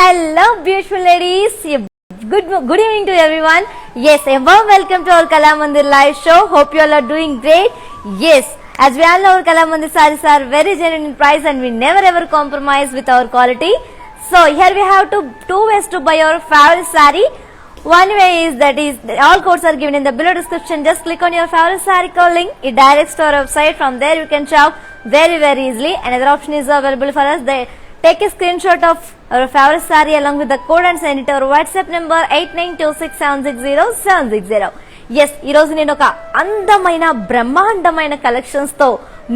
Hello beautiful ladies, good evening to everyone. Yes, a warm welcome to our Kalamandir live show. Hope you all are doing great. Yes, as we all know, our Kalamandir sarees are very genuine in price and we never ever compromise with our quality. So here we have two ways to buy our favorite saree. One way is all codes are given in the below description. Just click on your favorite saree code link. It directs to our website. From there you can shop very easily. Another option is available for us. Take a screenshot of our favorite saree along with the code and send it to our WhatsApp number 8926760760. Yes, ఈ రోజు నేను ఒక అందమైన బ్రహ్మాండమైన collections తో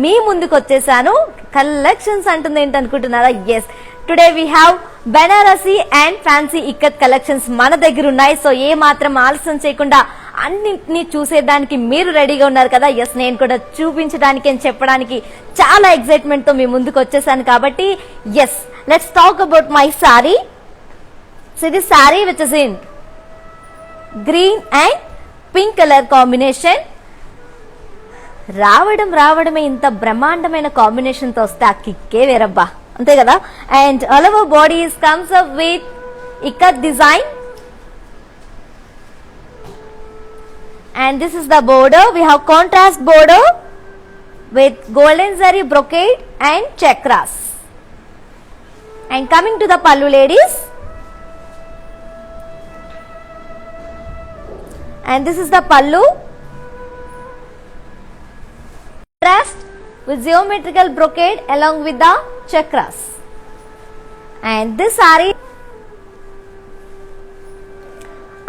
మీ ముందుకు వచ్చేసాను. Collections అంటుంది ఏంటి అనుకుంటున్నారా? Yes, today we have Banarasi and fancy ikat collections మన దగ్గర ఉన్నాయి. సో ఏ మాత్రం ఆలస్యం చేయకుండా అన్నింటినీ చూసేదానికి మీరు రెడీగా ఉన్నారు కదా? ఎస్, నేను కూడా చూపించడానికి అని చెప్పడానికి చాలా ఎక్సైట్మెంట్ తో మీ ముందుకు వచ్చేసాను. కాబట్టి yes, let's talk about my sari. So ఇది sari which is in green and pink colour combination. రావడమే ఇంత బ్రహ్మాండమైన కాంబినేషన్ తో వస్తే ఆ కిక్కే వేరబ్బా, అంతే కదా? And all over body comes up with ikat design. And this is the border. We have contrast border with golden zari brocade and chakras. And coming to the pallu ladies, and this is the pallu, contrast with geometrical brocade along with the chakras. And this saree,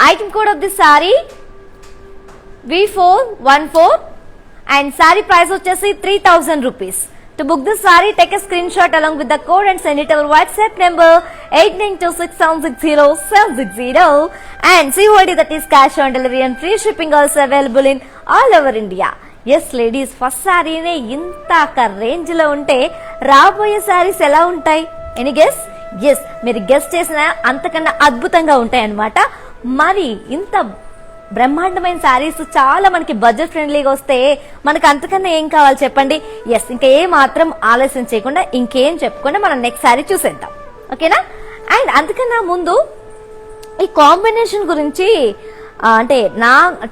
item code of this saree V414 and saree price వచ్చేసి 3000 rupees. To book this saree, take a screenshot along with the code and send it to our WhatsApp number 8926760760 and COD, that is cash on delivery, and free shipping also available in all over India. Yes ladies, first సారీనే ఇంత range లో ఉంటే రాబోయే సారీస్ ఎలా ఉంటాయి? Any guess? Yes, మీరు guess చేసిన అంతకన్నా అద్భుతంగా ఉంటాయి అన్నమాట. మరి ఇంత బ్రహ్మాండమైన సారీస్ చాలా మనకి బడ్జెట్ ఫ్రెండ్లీగా వస్తే మనకు అంతకన్నా ఏం కావాలి చెప్పండి? ఎస్, ఇంకా ఏ మాత్రం ఆలస్యం చేయకుండా ఇంకేం చెప్పకుండా మనం నెక్స్ట్ సారీ చూసేద్దాం, ఓకేనా? అండ్ అంతకన్నా ముందు ఈ కాంబినేషన్ గురించి అంటే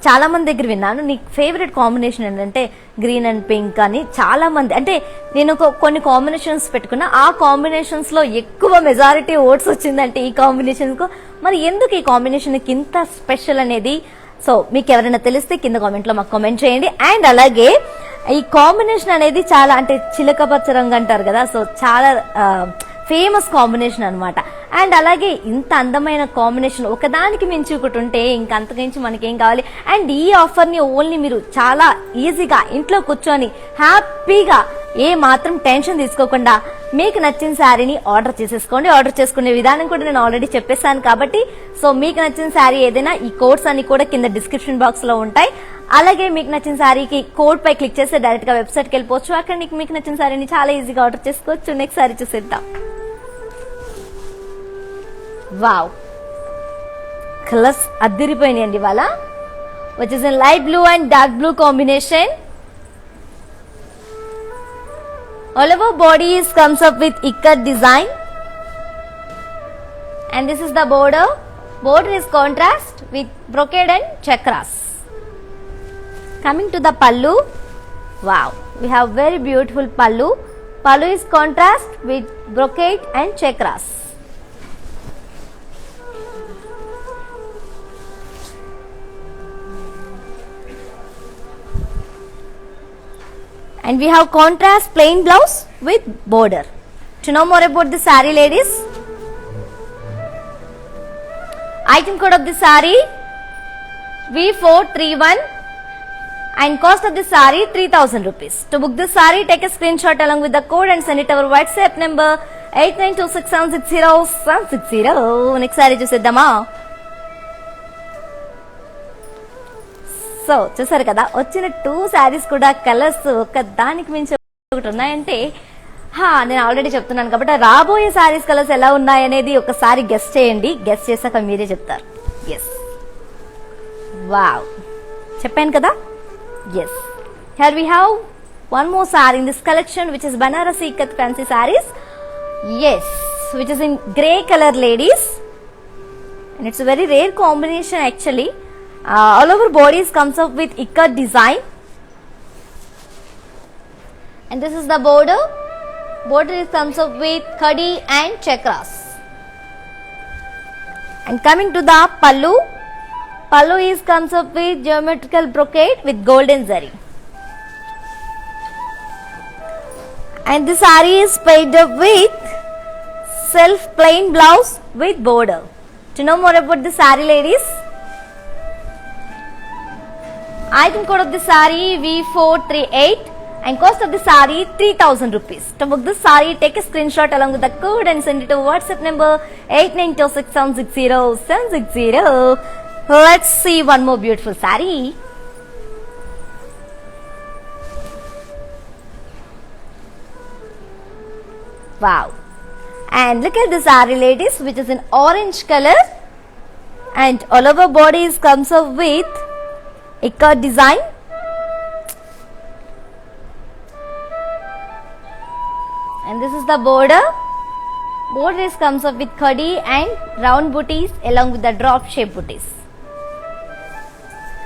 చాలా మంది దగ్గర విన్నాను, నీ ఫేవరెట్ కాంబినేషన్ ఏంటంటే గ్రీన్ అండ్ పింక్ అని. చాలా మంది, అంటే నేను కొన్ని కాంబినేషన్స్ పెట్టుకున్నా, ఆ కాంబినేషన్స్ లో ఎక్కువ మెజారిటీ ఓట్స్ వచ్చిందంటే ఈ కాంబినేషన్ కు. మరి ఎందుకు ఈ కాంబినేషన్ ఇంత స్పెషల్ అనేది? సో మీకు ఎవరైనా తెలిస్తే కింద కామెంట్ లో మాకు కామెంట్ చేయండి. అండ్ అలాగే ఈ కాంబినేషన్ అనేది చాలా, అంటే చిలక పచ్చ రంగు అంటారు కదా, సో చాలా ఫేమస్ కాంబినేషన్ అన్నమాట. అండ్ అలాగే ఇంత అందమైన కాంబినేషన్ ఒకదానికి మించి ఒకటి ఉంటే ఇంకంతకించి మనకేం కావాలి? అండ్ ఈ ఆఫర్ ని ఓన్లీ మీరు చాలా ఈజీగా ఇంట్లో కూర్చొని హ్యాపీగా ఏ మాత్రం టెన్షన్ తీసుకోకుండా మీకు నచ్చిన శారీని ఆర్డర్ చేసేసుకోండి. ఆర్డర్ చేసుకునే విధానం కూడా నేను ఆల్రెడీ చెప్పేశాను కాబట్టి, సో మీకు నచ్చిన శారీ ఏదైనా ఈ కోడ్స్ అన్ని కూడా కింద డిస్క్రిప్షన్ బాక్స్ లో ఉంటాయి. అలాగే మీకు నచ్చిన శారీకి కోడ్ పై క్లిక్ చేస్తే డైరెక్ట్ గా వెబ్సైట్ కి వెళ్ళిపోవచ్చు. అక్కడ మీకు నచ్చిన శారీని చాలా ఈజీగా ఆర్డర్ చేసుకోవచ్చు. నెక్స్ట్ శారీ చూసేద్దాం. వావ్, కలర్స్ అదిరిపోయినాయండి ఇవాళ. Which is in light blue and dark blue combination. All over body comes up with ikat design, and this is the border. Border is contrast with brocade and chakras. Coming to the pallu, wow, we have very beautiful pallu. Pallu is contrast with brocade and chakras. And we have contrast plain blouse with border. To know more about the saree ladies, item code of the saree V431 and cost of the saree 3000 rupees. To book this saree, take a screenshot along with the code and send it to our WhatsApp number 8926760760. Next saree చూసేద్దామా? So చూసారు కదా, వచ్చిన 2 శారీస్ కూడా colours ఒక దానికి మించి ఒకటి ఉన్నాయంటే నేను ఆల్రెడీ చెప్తున్నాను కాబట్టి రాబోయే శారీస్ కలర్స్ ఎలా ఉన్నాయనేది ఒకసారి గెస్ చేయండి. గెస్ చేశాక మీరే చెప్తారు. ఎస్, వావ్, చెప్పాను కదా. Yes, here we have one more sari in this collection which is Banarasi ikat fancy saris. Yes, which is in grey color, ladies, and it's a very rare combination actually. All over bodies comes up with ikat design, and this is the border. Border comes up with khadi and chakras. And coming to the pallu, pallu comes up with geometrical brocade with golden zari. And the saree is paired up with self plain blouse with border. To know more about the saree, ladies, item code of the saree V438 and cost of the saree 3000 rupees. To book the saree, take a screenshot along with the code and send it to WhatsApp number 8926760760. Let's see one more beautiful saree. Wow. And look at the saree, ladies, which is in orange color, and all over bodies comes up with ikat design. And this is the border. Border comes up with khadi and round booties along with the drop shape booties.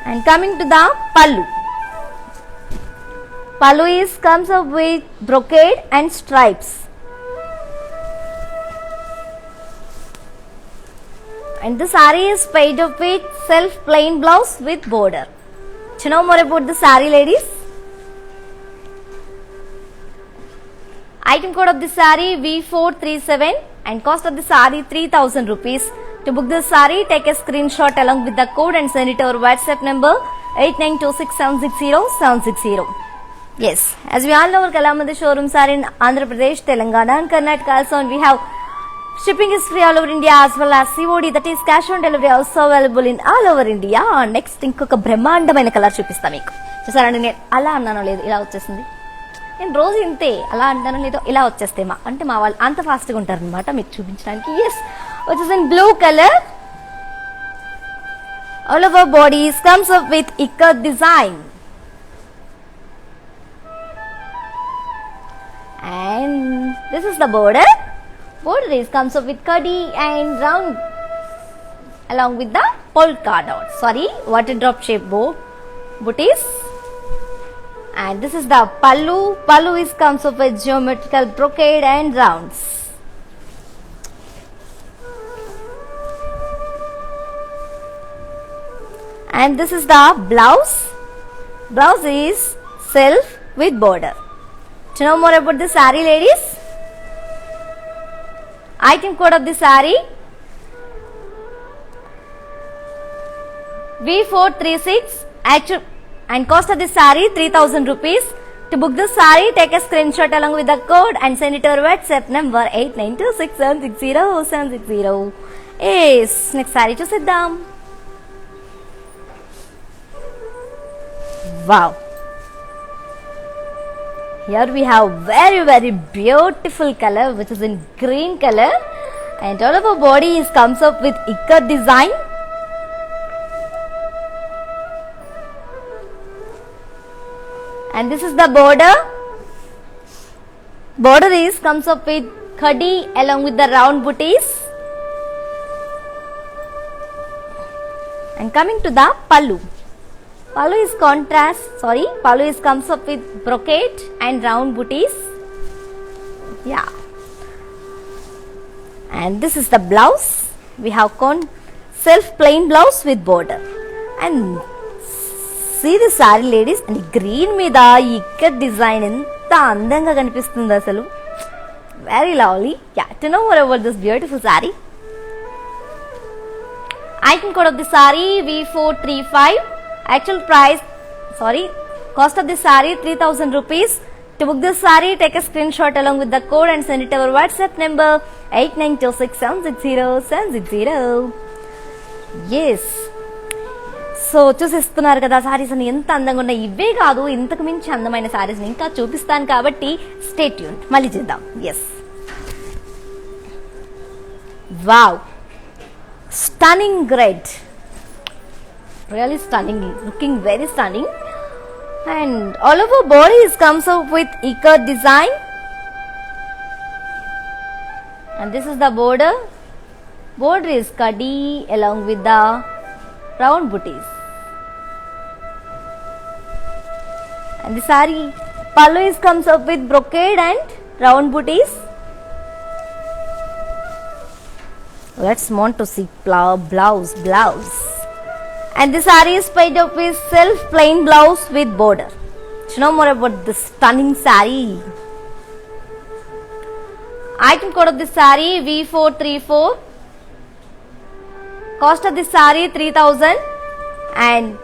And coming to the pallu. Pallu comes up with brocade and stripes. And the saree is paired up with self plain blouse with border. To know more about the saree, ladies, item code of the saree V437 and cost of the saree 3000 rupees. To book the saree, take a screenshot along with the code and send it to our WhatsApp number 8926760760. Yes, as we all know, our Kalamandir showrooms are in Andhra Pradesh, Telangana and Karnataka also, and we have shipping is free all over India as well as COD, that is cash on delivery, also available in all over India. Next ఇంకొక బ్రహ్మాండమైన colour చూపిస్తా మీకు. చూసారండి, నేను అలా అన్నానో లేదు ఇలా వచ్చేసింది. నేను రోజు ఇంతే, అలా అంటానో లేదో ఇలా వచ్చేస్తే అంటే మా వాళ్ళు అంత ఫాస్ట్గా ఉంటారనమాట మీకు చూపించడానికి. Yes, which is in blue color. All over bodies comes up with ikat design. And this is the border. Border comes up with khadi and round along with the polka dot. Sorry, water drop shape booties. And this is the pallu. Pallu comes up with geometrical brocade and rounds. And this is the blouse. Blouse is self with border. To know more about the saree, ladies, item code of the saree V436 actual and cost of the saree 3000 rupees. To book the saree, take a screenshot along with the code and send it to our WhatsApp number 8926760760. Yes, next saree చూసేద్దాం. Wow. Here we have very beautiful color, which is in green color, and all of our body comes up with ikat design. And this is the border. Border comes up with khadi along with the round booties. And coming to the pallu. Pallu is contrast, pallu comes up with brocade and round booties. Yeah. And this is the blouse. We have self plain blouse with border. And see the saree, ladies, and green మీద ikat design ఎంత అందంగా కనిపిస్తుంది అసలు. Very lovely. Yeah, to know more about this beautiful saree, item code of the saree V435. Actual price, cost of the saree 3000 rupees. To book this saree, take a screenshot along with the code and send it to our WhatsApp number 8926760760. Yes. So చూసిస్తున్నారు కదా సారీస్ అని ఎంత అందంగా ఉన్నాయి. ఇవే కాదు, ఇంతకు మించి అందమైన సారీస్ ఇంకా చూపిస్తాను, కాబట్టి స్టే ట్యూన్. మళ్ళీ చూద్దాం. Yes, wow, stunning red, really stunning, looking very stunning. And all over bodies comes up with ikat design. And this is the border. Border is kadi along with the round booties. And the saree pallu is comes up with brocade and round booties. Let's want to see blouse. And the saree is paid up with self plain blouse with border. You know more about this stunning saree. Item code of the saree V434. Cost of the saree 3,000. And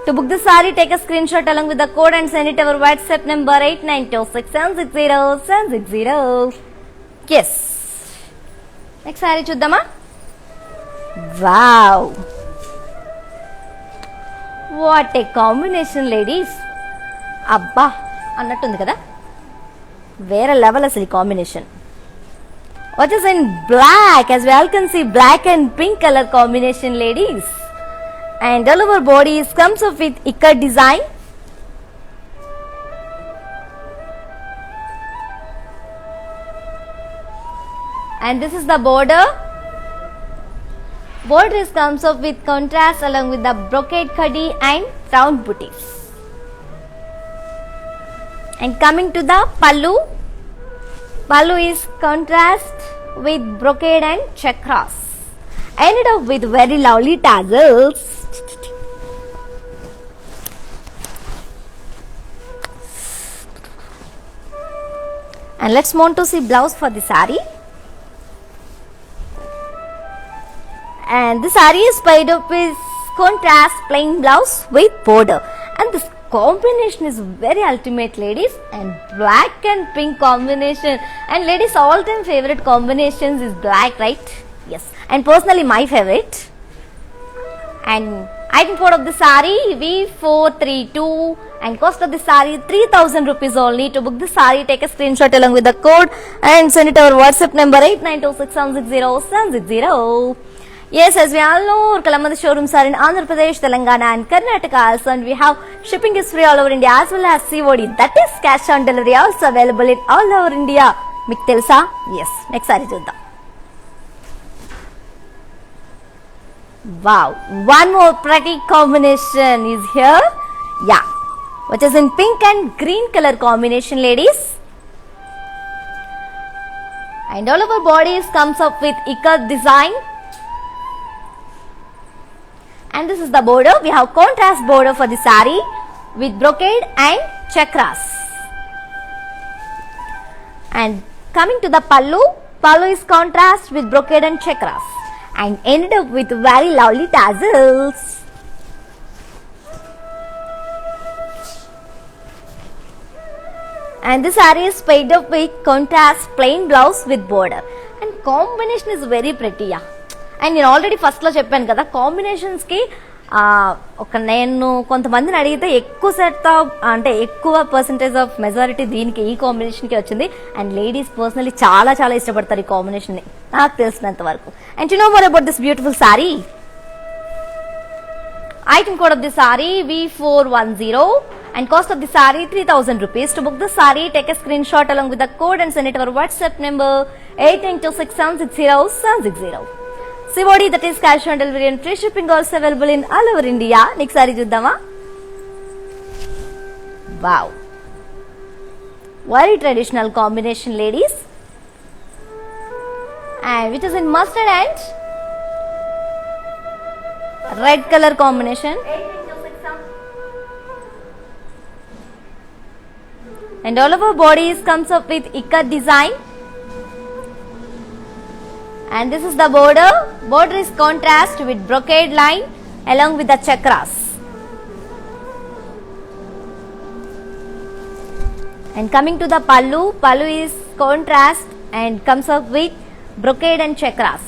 to book the saree, take a screenshot along with the code and send it to our WhatsApp number 8926760760. Yes. Next saree chuddama. Wow. What a combination, ladies. Abba annattundi kada. Vera level asali combination. What is in black? As we all can see, black and pink color combination, ladies. And all over body comes up with ikat design. And this is the border. Border comes up with contrast along with the brocade khadi and round booties. And coming to the pallu. Pallu is contrast with brocade and chakras. Ended up with very lovely tassels. And let's want to see blouse for the saree. And the saree is paid up with contrast plain blouse with border. And this combination is very ultimate, ladies. And black and pink combination. And ladies, all time favorite combinations is black, right? Yes. And personally my favorite. And item code of the saree V432. And cost of the saree 3,000 rupees only. To book the saree, take a screenshot along with the code and send it to our WhatsApp number 8926760760. Yes, as we all know, Kalamandir showrooms are in Andhra Pradesh, Telangana and Karnataka also, and we have shipping is free all over India as well as COD, that is cash on delivery, also available in all over India. Meeku telusa? Yes. Next saree chuddam. Wow, one more pretty combination is here. Yeah, which is in pink and green color combination, ladies. And all over bodies comes up with ikat design. And this is the border. We have contrast border for the saree with brocade and chakras. And coming to the pallu. Pallu is contrast with brocade and chakras. And ended up with very lovely tassels. And this saree is paid up with contrast plain blouse with border. And combination is very pretty, yeah. And నేను already ఫస్ట్లో చెప్పాను కదా, కాంబినేషన్స్కి నేను కొంతమందిని అడిగితే ఎక్కువ అంటే ఎక్కువ పర్సంటేజ్ ఆఫ్ మెజారిటీ దీనికి ఈ కాంబినేషన్కి వచ్చింది. అండ్ లేడీస్ పర్సనలీ చాలా చాలా ఇష్టపడతారు ఈ కాంబినేషన్ని, నాకు తెలిసినంత వరకు. And you know more about this beautiful sorry. Item code of the saree V410 and cost of the saree 3,000 rupees. To book the saree, take a screenshot along with the code and send it to our WhatsApp number 8926760760. COD, that is cash on delivery and free shipping also available in all over India. Next saree chuddama. Wow, very traditional combination, ladies, and which is in mustard and red color combination. And all of our bodies comes up with ikat design. And this is the border. Border is contrast with brocade line along with the chakras. And coming to the pallu. Pallu is contrast and comes up with brocade and chakras.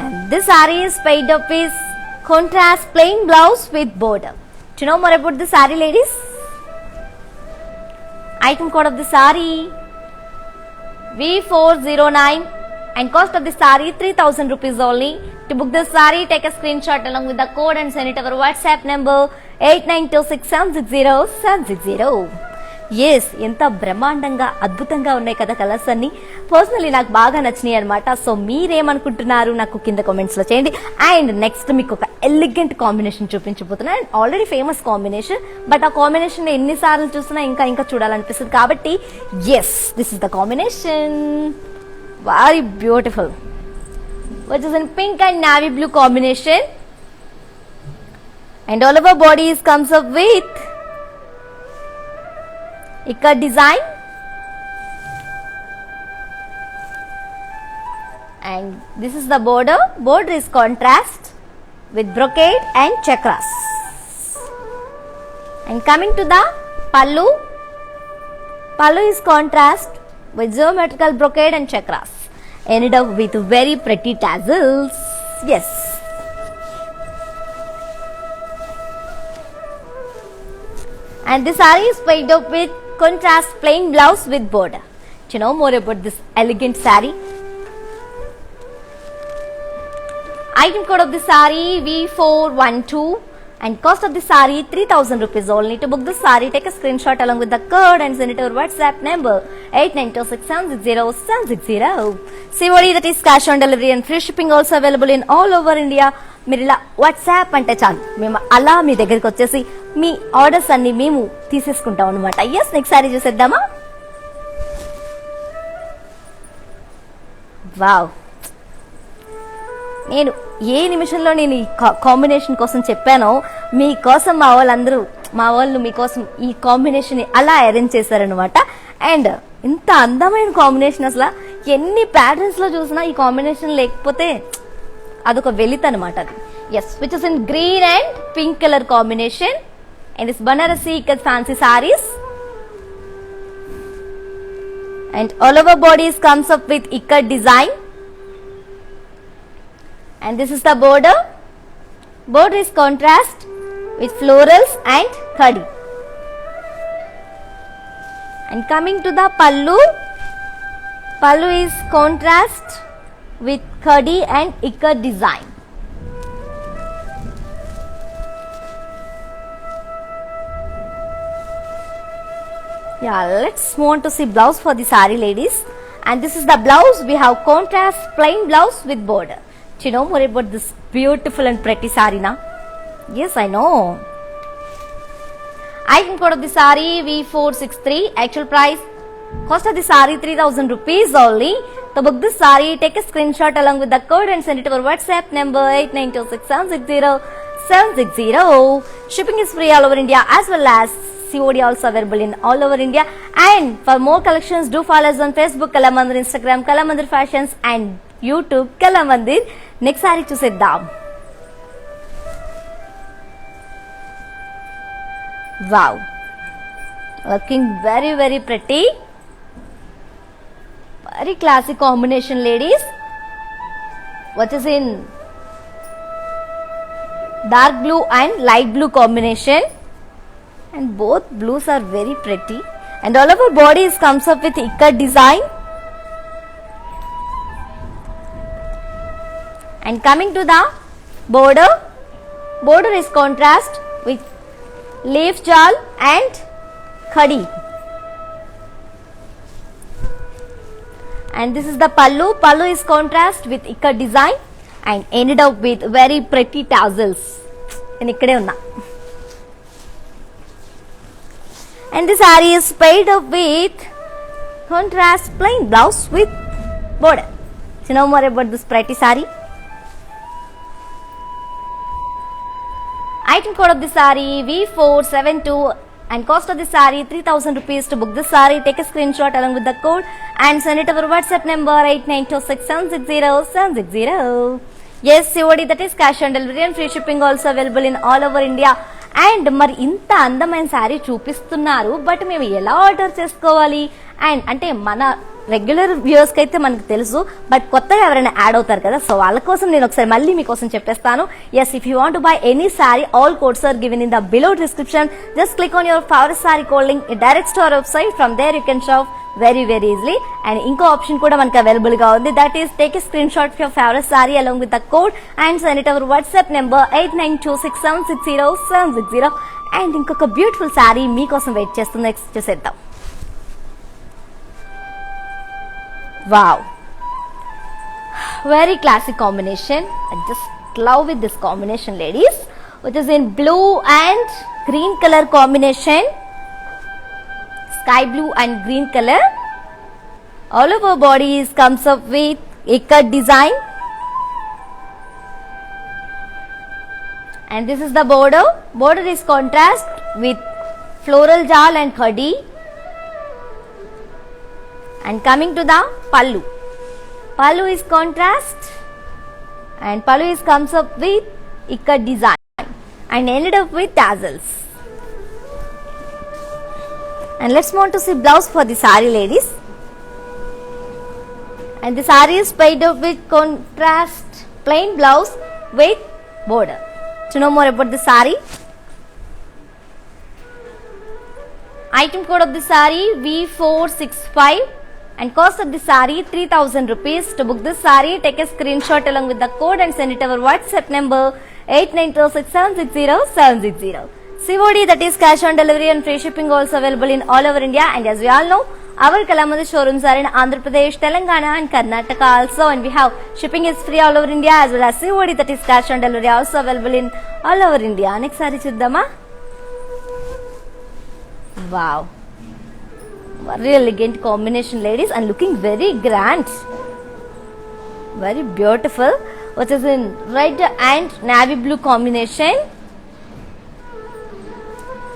And this saree is paid up with contrast plain blouse with border. Do you know more about the saree, ladies? Item code of the saree V409 and cost of the saree 3,000 rupees only. To book the saree, take a screenshot along with the code and send it to our WhatsApp number 8926760760. Yes, ఎంత బ్రహ్మాండంగా అద్భుతంగా ఉన్నాయి కదా colours అన్ని. Personally నాకు బాగా నచ్చినాయి అనమాట. సో మీరేమనుకుంటున్నారు నాకు కింద కామెంట్స్ లో చేయండి. అండ్ నెక్స్ట్ మీకు ఒక ఎలిగెంట్ కాంబినేషన్ చూపించబోతున్నా. And already famous combination, but ఆ కాంబినేషన్ ఎన్నిసార్లు చూసినా ఇంకా ఇంకా చూడాలనిపిస్తుంది. కాబట్టి yes, this is the combination. Very beautiful, which is in pink and navy blue combination, and all over bodies comes up with ikat design, and this is the border. Border is contrast with brocade and chakras. And coming to the pallu, pallu is contrast with geometrical brocade and chakras, ended up with very pretty tassels. Yes, and this saree is paired up with contrast plain blouse with border. Do you know more about this elegant saree? Item code of the saree V412, and cost of the saree 3,000 rupees only. To book the saree, take a screenshot along with the code and send it to our WhatsApp number 8926760760. COD, that is cash on delivery, and free shipping also available in all over India. మీరు ఇలా WhatsApp అంటే చాలు, మేము అలా మీ దగ్గరికి వచ్చేసి మీ orders అన్ని మేము తీసేసుకుంటాం అనమాట. ఎస్, నెక్స్ట్ సారీ చూసేద్దామా. వావ్, నేను ఏ నిమిషంలో నేను ఈ కాంబినేషన్ కోసం చెప్పానో మీకోసం మా వాళ్ళు మీకోసం ఈ కాంబినేషన్ అలా అరేంజ్ చేశారనమాట. అండ్ ఇంత అందమైన కాంబినేషన్, అసలు ఎన్ని ప్యాటర్న్స్ లో చూసినా ఈ కాంబినేషన్ లేకపోతే అదొక వెలిత అనమాట అది. Yes, which is in green and pink colour combination, and this Banarasi ikat fancy saris, and all over bodies comes up with ikat design. And this is the border. Border is contrast with florals and khadi. And coming to the pallu, pallu is contrast with khadi and ikat design. Yeah, let's move on to see blouse for the saree, ladies. And this is the blouse. We have contrast plain blouse with border. Do you know more about this beautiful and pretty saree na? Yes, I know. Item code of the saree V463. Actual price, cost of the saree 3,000 rupees only. To book this saree, take a screenshot along with the code and send it to our WhatsApp number 8926760760. Shipping is free all over India, as well as COD also available in all over India. And for more collections, do follow us on Facebook Kalamandir, Instagram Kalamandir Fashions, and YouTube Kalamandir. Next sari చూసేద్దాం. Wow, looking very very pretty, very classic combination ladies, which is in dark blue and light blue combination, and both blues are very pretty, and all of our bodies comes up with ikat design. And coming to the border, border is contrast with leaf jal and khadi. And this is the pallu. Pallu is contrast with ikat design and ended up with very pretty tassels. And ikkade unna. And this saree is paired up with contrast plain blouse with border. So now more about this pretty saree. Item code of the saree V472, and cost of the saree 3,000 rupees. To book this saree, take a screenshot along with the code and send it to our WhatsApp number 8926760760. Yes, COD, that is cash on delivery, and free shipping also available in all over India. And మరి ఇంత అందమైన శారీ చూపిస్తున్నారు, but మేము ఎలా order చేసుకోవాలి? And అంటే మన regular viewers కి అయితే మనకు తెలుసు, బట్ కొత్తగా ఎవరైనా యాడ్ అవుతారు కదా, సో వాళ్ళ కోసం నేను ఒకసారి మళ్ళీ మీకోసం చెప్పేస్తాను. Yes, if you want to buy any sari, all codes are given in the below description. Just click on your favourite sari code link, it directs to our website. From there you can shop very easily. And ఇంకో option కూడా మనకు available గా ఉంది, that is take a screen shot of your favourite sari along with the code and send it our WhatsApp number 8926760760. And ఇంకొక beautiful sorry మీకోసం wait చేస్తుంది, next చూసేద్దాం. Wow, very classic combination. I just love with this combination, ladies, which is in blue and green color combination, sky blue and green color. All of our bodies comes up with ikat design, and this is the border. Border is contrast with floral jal and khadi. And coming to the pallu. Pallu is contrast and pallu is comes up with ikat design and ended up with tassels. And let's move to see blouse for the saree, ladies. And the saree is paid up with contrast plain blouse with border. To know more about the saree, item code of the saree V465 and cost of the saree 3000 rupees. To book this saree, take a screenshot along with the code and send it to our WhatsApp number 8926760760. COD, that is cash on delivery, and free shipping also available in all over India. And as we all know, our Kalamandir showrooms are in Andhra Pradesh, Telangana and Karnataka also, and we have shipping is free all over India, as well as COD, that is cash on delivery, also available in all over India. Next saree chuddama. Wow, very elegant combination, ladies, and looking very grand, very beautiful, which is in red and navy blue combination.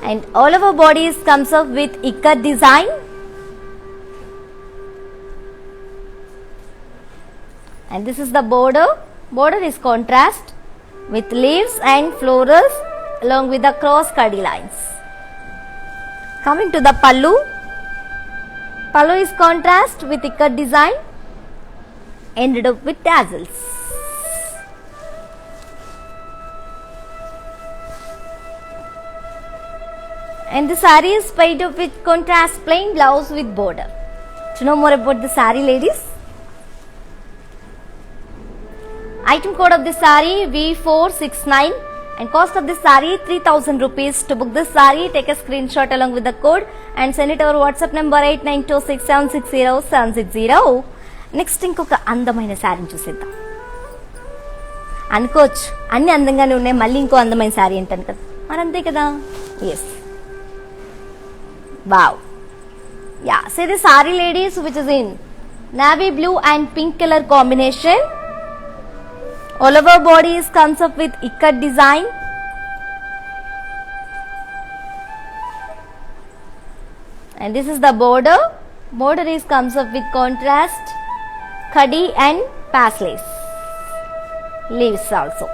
And all of our bodies comes up with ikat design. And this is the border. Border is contrast with leaves and florals along with the cross kadi lines. Coming to the pallu. Pallu is contrast with ikat design, ended up with tassels. And the saree is paid up with contrast plain blouse with border. To know more about the saree, ladies, item code of the saree V469 and cost of the saree 3000 rupees. To book this saree, take a screenshot along with the code and send it to our WhatsApp number 8926760760. Next ఇంకొక అందమైన శారీని చూసేద్దాం. అనుకోవచ్చు అన్ని అందంగానే ఉన్నాయి, మళ్ళీ ఇంకో అందమైన శారీ అంటాను కదా, మరి అంతే కదా. ఎస్, వావ్, యా, సో ఇది sorry, ladies, which is in navy blue and pink color combination. All of our bodies comes up with ikat design. And this is the border. Border is comes up with contrast khadi and paisleys leaves also.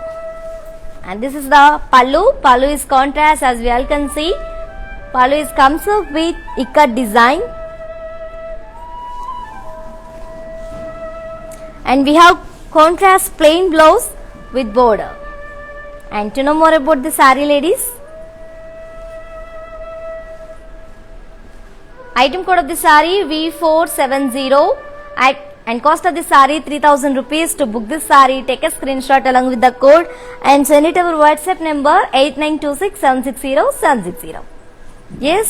And this is the pallu. Pallu is contrast, as we all can see. Pallu is comes up with ikat design. And we have contrast plain blouse with border. And to know more about the saree, ladies, item code of the saree V470 and cost of the saree 3000 rupees. To book this saree, take a screenshot along with the code and send it to our WhatsApp number 8926760760. Yes.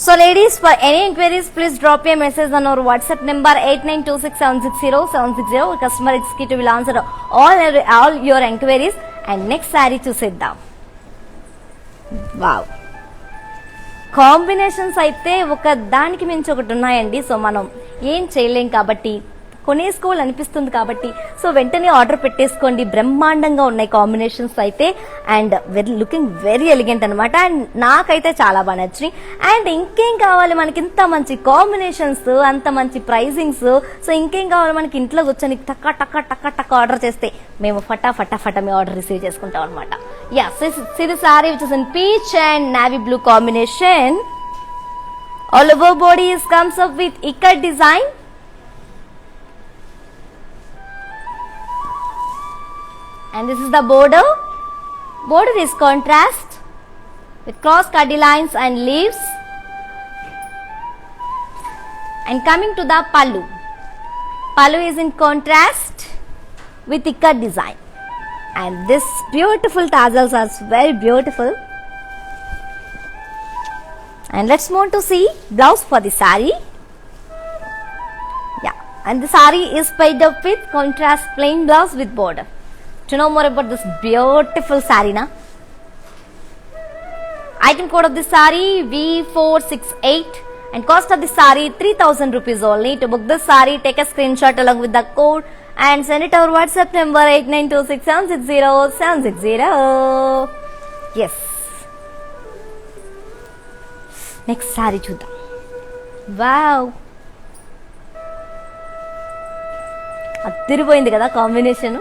So ladies, for any inquiries, please drop a message on our WhatsApp number 8926760760. Our customer executive will answer all your inquiries. And next saree చూసేద్దాం. Wow, combinations అయితే ఒక దానికి మించి ఒకటి ఉన్నాయండి. So మనం ఏం చేయలేం కాబట్టి, కొనేసుకోవాలనిపిస్తుంది కాబట్టి, సో వెంటనే ఆర్డర్ పెట్టేసుకోండి. బ్రహ్మాండంగా ఉన్నాయి కాంబినేషన్స్ అయితే, అండ్ లుకింగ్ వెరీ ఎలిగెంట్ అనమాట. అండ్ నాకైతే చాలా బాగా నచ్చినాయి. అండ్ ఇంకేం కావాలి మనకి, ఇంత మంచి కాంబినేషన్స్, అంత మంచి ప్రైజింగ్స్, సో ఇంకేం కావాలి మనకి? ఇంట్లో కూర్చొని టక్క టక్క టక్క టక్క ఆర్డర్ చేస్తే మేము ఫటా మీ ఆర్డర్ రిసీవ్ చేసుకుంటాం అనమాట. యా, సో ఇది sari which is in peach and navy blue combination. All over body is comes up with ikat design. And this is the border. Border is contrast with cross cutty lines and leaves. And coming to the pallu. Pallu is in contrast with ikat design. And this beautiful tassels are very beautiful. And let's move to see blouse for the saree. Yeah, and the saree is paired up with contrast plain blouse with border. To know more about this beautiful saree na? Item code of the saree V468 and cost of the saree 3000 rupees only. To book this saree, take a screenshot along with the code and send it our WhatsApp number 8926760760. Yes. Next saree చూద్దాం. Wow. అదిరిపోయింది కదా combination.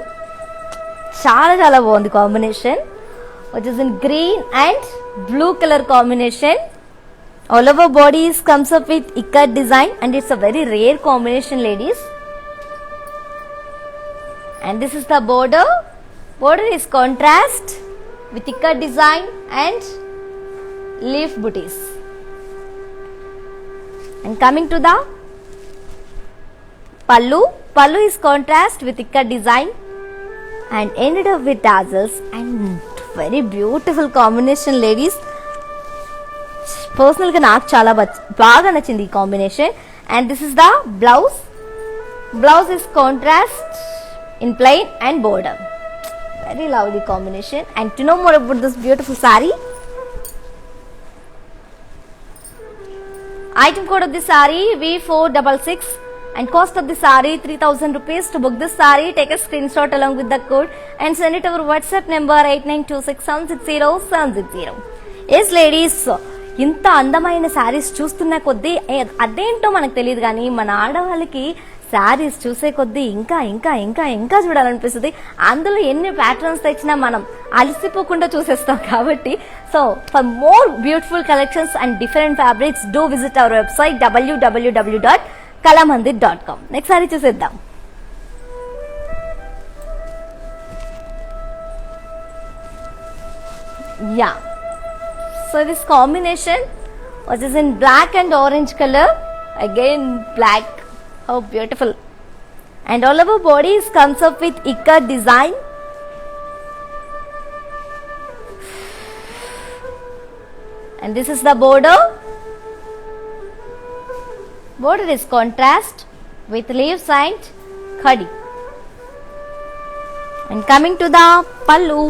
చాలా చాలా బాగుంది combination. Which is in green and blue color combination. All over bodies comes up with ikat design and it's a very rare combination, ladies. And this is the border. Border is contrast with ikat design and leaf booties. And coming to the pallu. Pallu is contrast with ikat design and ended up with tassels and very beautiful combination, ladies. Personally నాకు చాలా బాగా నచ్చింది ఈ combination. And this is the blouse. Blouse is contrast in plain and border. Very lovely combination. And to know more about this beautiful saree, item code of the saree V466 and cost of the saree 3000 rupees. To book this saree, take a screenshot along with the code and send it over WhatsApp number 8926760760. Yes, ladies, ఇంత అందమైన శారీస్ చూస్తున్న కొద్దీ అదేంటో మనకు తెలియదు, కానీ మన ఆడవాళ్ళకి శారీస్ చూసే కొద్దీ ఇంకా ఇంకా ఇంకా ఇంకా చూడాలనిపిస్తుంది. అందులో ఎన్ని ప్యాటర్న్స్ తెచ్చినా మనం అలసిపోకుండా చూసేస్తాం కాబట్టి. So for more beautiful collections and different fabrics do visit our website www.kalamandir.com. Next sari చూసేద్దాం. Yeah. So this combination, which is in black and orange color, again black, how beautiful. And all over bodies comes up with ikat design. And this is the border. Border is contrast with leaves and khadi. And coming to the pallu.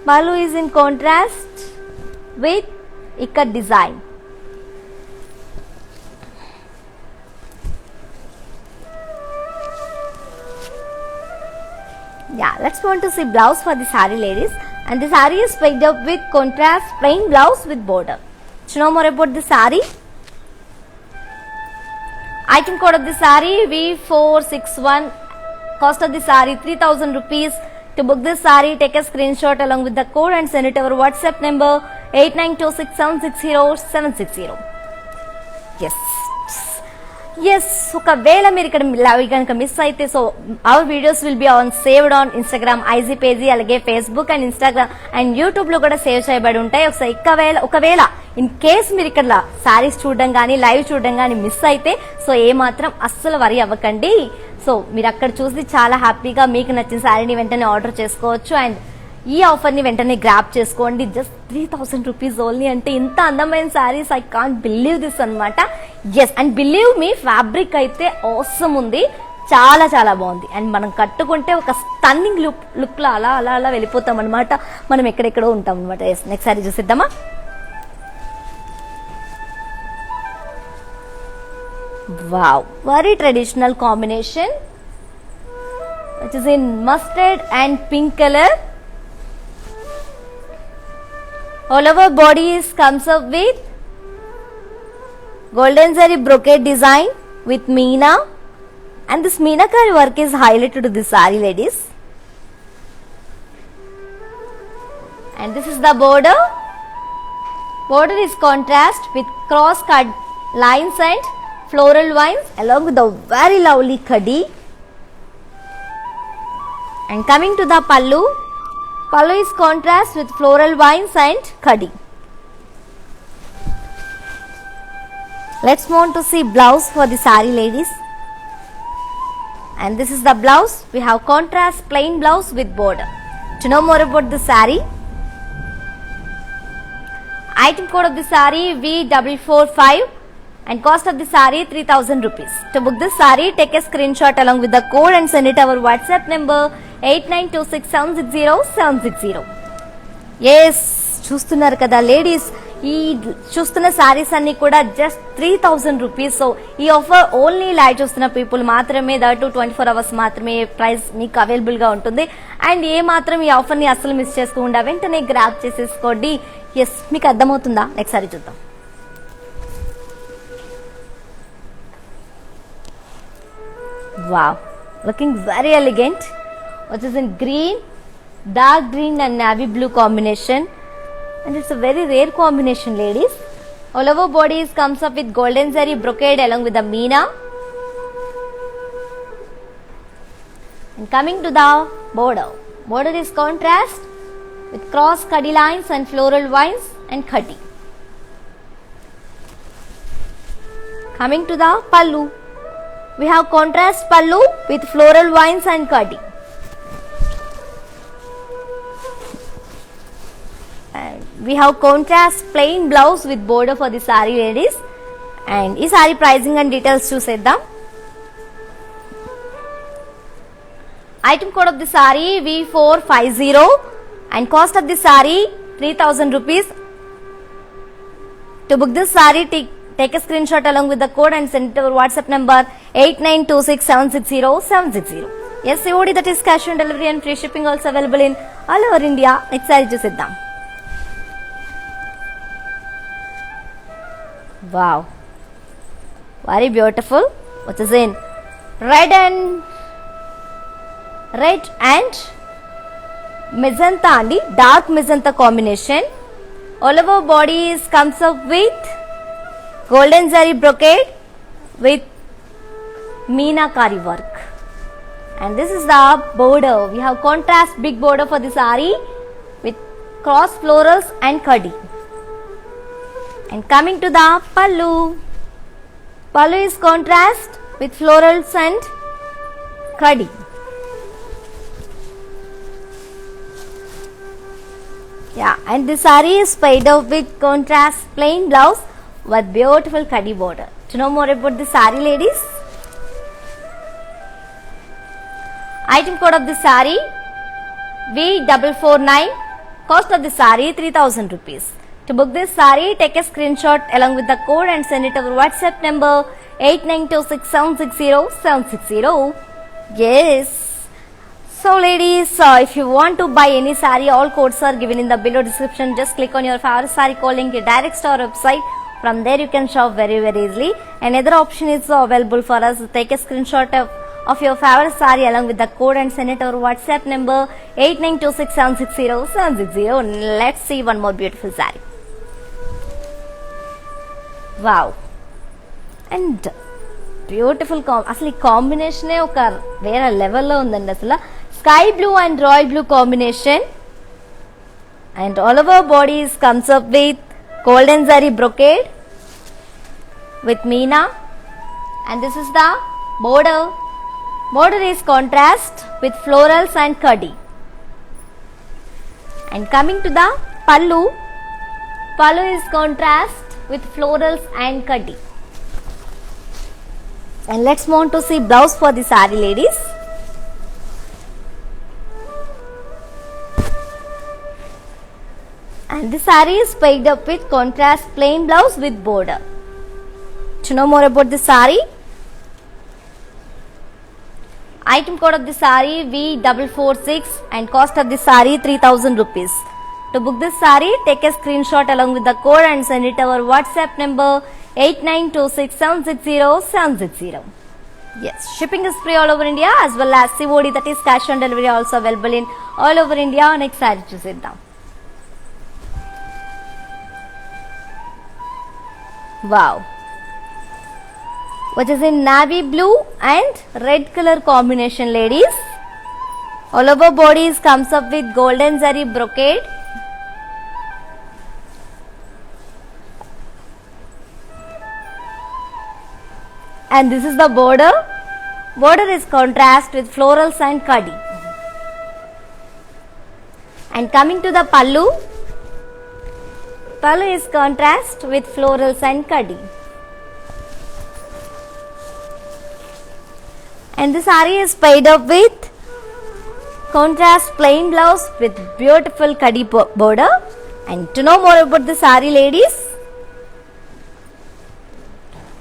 Pallu is in contrast with ikat design. Yeah, let's want to see blouse for the saree, ladies. And the saree is picked up with contrast plain blouse with border. To know more about the saree, item code of the saree V461, cost of the saree 3000 rupees. To book this saree, take a screenshot along with the code and send it over WhatsApp number 8926760760. Yes, ఒకవేళ మీరు ఇక్కడ live కనుక miss అయితే, so our videos will be on saved on Instagram IG page, అలాగే Facebook and Instagram and YouTube లో కూడా save చేయబడి ఉంటాయి. ఒకవేళ ఇన్ కేస్ మీరు ఇక్కడ శారీస్ చూడడం కానీ లైవ్ చూడడం కానీ మిస్ అయితే, సో ఏమాత్రం అస్సలు వరి అవ్వకండి. సో మీరు అక్కడ చూసి చాలా హ్యాపీగా మీకు నచ్చిన శారీని వెంటనే ఆర్డర్ చేసుకోవచ్చు. అండ్ ఈ ఆఫర్ని వెంటనే గ్రాప్ చేసుకోండి. Just 3000 rupees only. అంటే ఇంత అందమైన saris, I can't believe this అనమాట. Yes, and believe me, fabric అయితే ఆసమ్ ఉంది, చాలా చాలా బాగుంది. అండ్ మనం కట్టుకుంటే ఒక స్టన్నింగ్ లుక్ లో అలా అలా అలా వెళ్ళిపోతాం అనమాట. మనం ఎక్కడెక్కడో ఉంటాం అనమాట. ఎస్, నెక్స్ట్ శారీ చూసిద్దామా. Wow, very traditional combination, which is in mustard and pink color. All over bodies comes up with golden zari brocade design with meena, and this meenakari work is highlighted to this saree, ladies. And this is the border. Border is contrast with cross cut lines and floral vines along with the very lovely khadi. And coming to the pallu, pallu is contrast with floral vines and khadi. Let's move on to see blouse for the saree, ladies. And this is the blouse. We have contrast plain blouse with border. To know more about the saree, item code of the saree V445 and cost of the saree 3000 rupees. To book this saree, take a screenshot along with the code and send it our WhatsApp number 8926760760. Yes, చూస్తున్నారు కదా ladies, ఈ చూస్తున్న సారీస్ అన్ని కూడా just 3000 rupees. So ఈ offer only live చూస్తున్న people మాత్రమే, that 24 hours మాత్రమే ప్రైస్ మీకు అవైలబుల్ గా ఉంటుంది. అండ్ ఏ మాత్రం ఈ ఆఫర్ ని అసలు మిస్ చేసుకోకుండా వెంటనే గ్రాబ్ చేసేసుకోండి. ఎస్, మీకు అర్థమవుతుందా? నెక్స్ట్ సారీ చూద్దాం. Wow, looking very elegant, which is in green, dark green and navy blue combination, and it's a very rare combination, ladies. All over bodies comes up with golden zari brocade along with the meena. And coming to the border, border is contrast with cross khadi lines and floral vines and khadi. Coming to the pallu, we have contrast pallu with floral vines and khadi. And we have contrast plain blouse with border for the saree, ladies. And ee saree pricing and details చూసేద్దాం. Item code of the saree V450 and cost of the saree 3000 rupees. To book this saree, take a screenshot along with the code and send it to our WhatsApp number 8926760760. Yes, COD, that is cash on delivery and free shipping also available in all over India. Next saree చూసేద్దాం. Wow, very beautiful, which is in red and magenta and dark magenta combination. All over bodies comes up with golden zari brocade with meenakari work. And this is the border. We have contrast big border for the saree with cross florals and khadi. And coming to the pallu, pallu is contrast with florals and khadi. Yeah, and the saree is paired up with contrast plain blouse with beautiful khadi border. To know more about the saree, ladies, item code of the saree V449, cost of the saree 3000 rupees. To book this saree, take a screenshot along with the code and send it to our WhatsApp number 8926760760. Yes. So ladies, if you want to buy any saree, all codes are given in the below description. Just click on your favorite saree code link, direct to our website. From there you can shop very easily. Another option is available for us. Take a screenshot of your favorite saree along with the code and send it to our WhatsApp number 8926760760. Let's see one more beautiful saree. Wow, and beautiful అసలు ఈ కాంబినేషనే ఒక వేరే లెవెల్లో ఉందండి. అసలు sky blue and royal blue combination. And all over bodies comes up with golden zari brocade with meena. And this is the border. Border is contrast with florals and khadi. And coming to the pallu, pallu is contrast with florals and khadi. And let's move on to see blouse for the saree, ladies. And the saree is paired up with contrast plain blouse with border. To know more about the saree, item code of the saree V446 and cost of the saree 3000 rupees. To book this saree, take a screenshot along with the code and send it to our WhatsApp number 8926760760. Yes, shipping is free all over India as well as COD, that is cash on delivery, also available in all over India. Next saree చూసేద్దాం. Wow. Which is in navy blue and red color combination, ladies. All over bodies comes up with golden zari brocade. And this is the border. Border is contrast with florals and kadi. And coming to the pallu. Pallu is contrast with florals and kadi. And the saree is paired up with contrast plain blouse with beautiful kadi border. And to know more about the saree, ladies,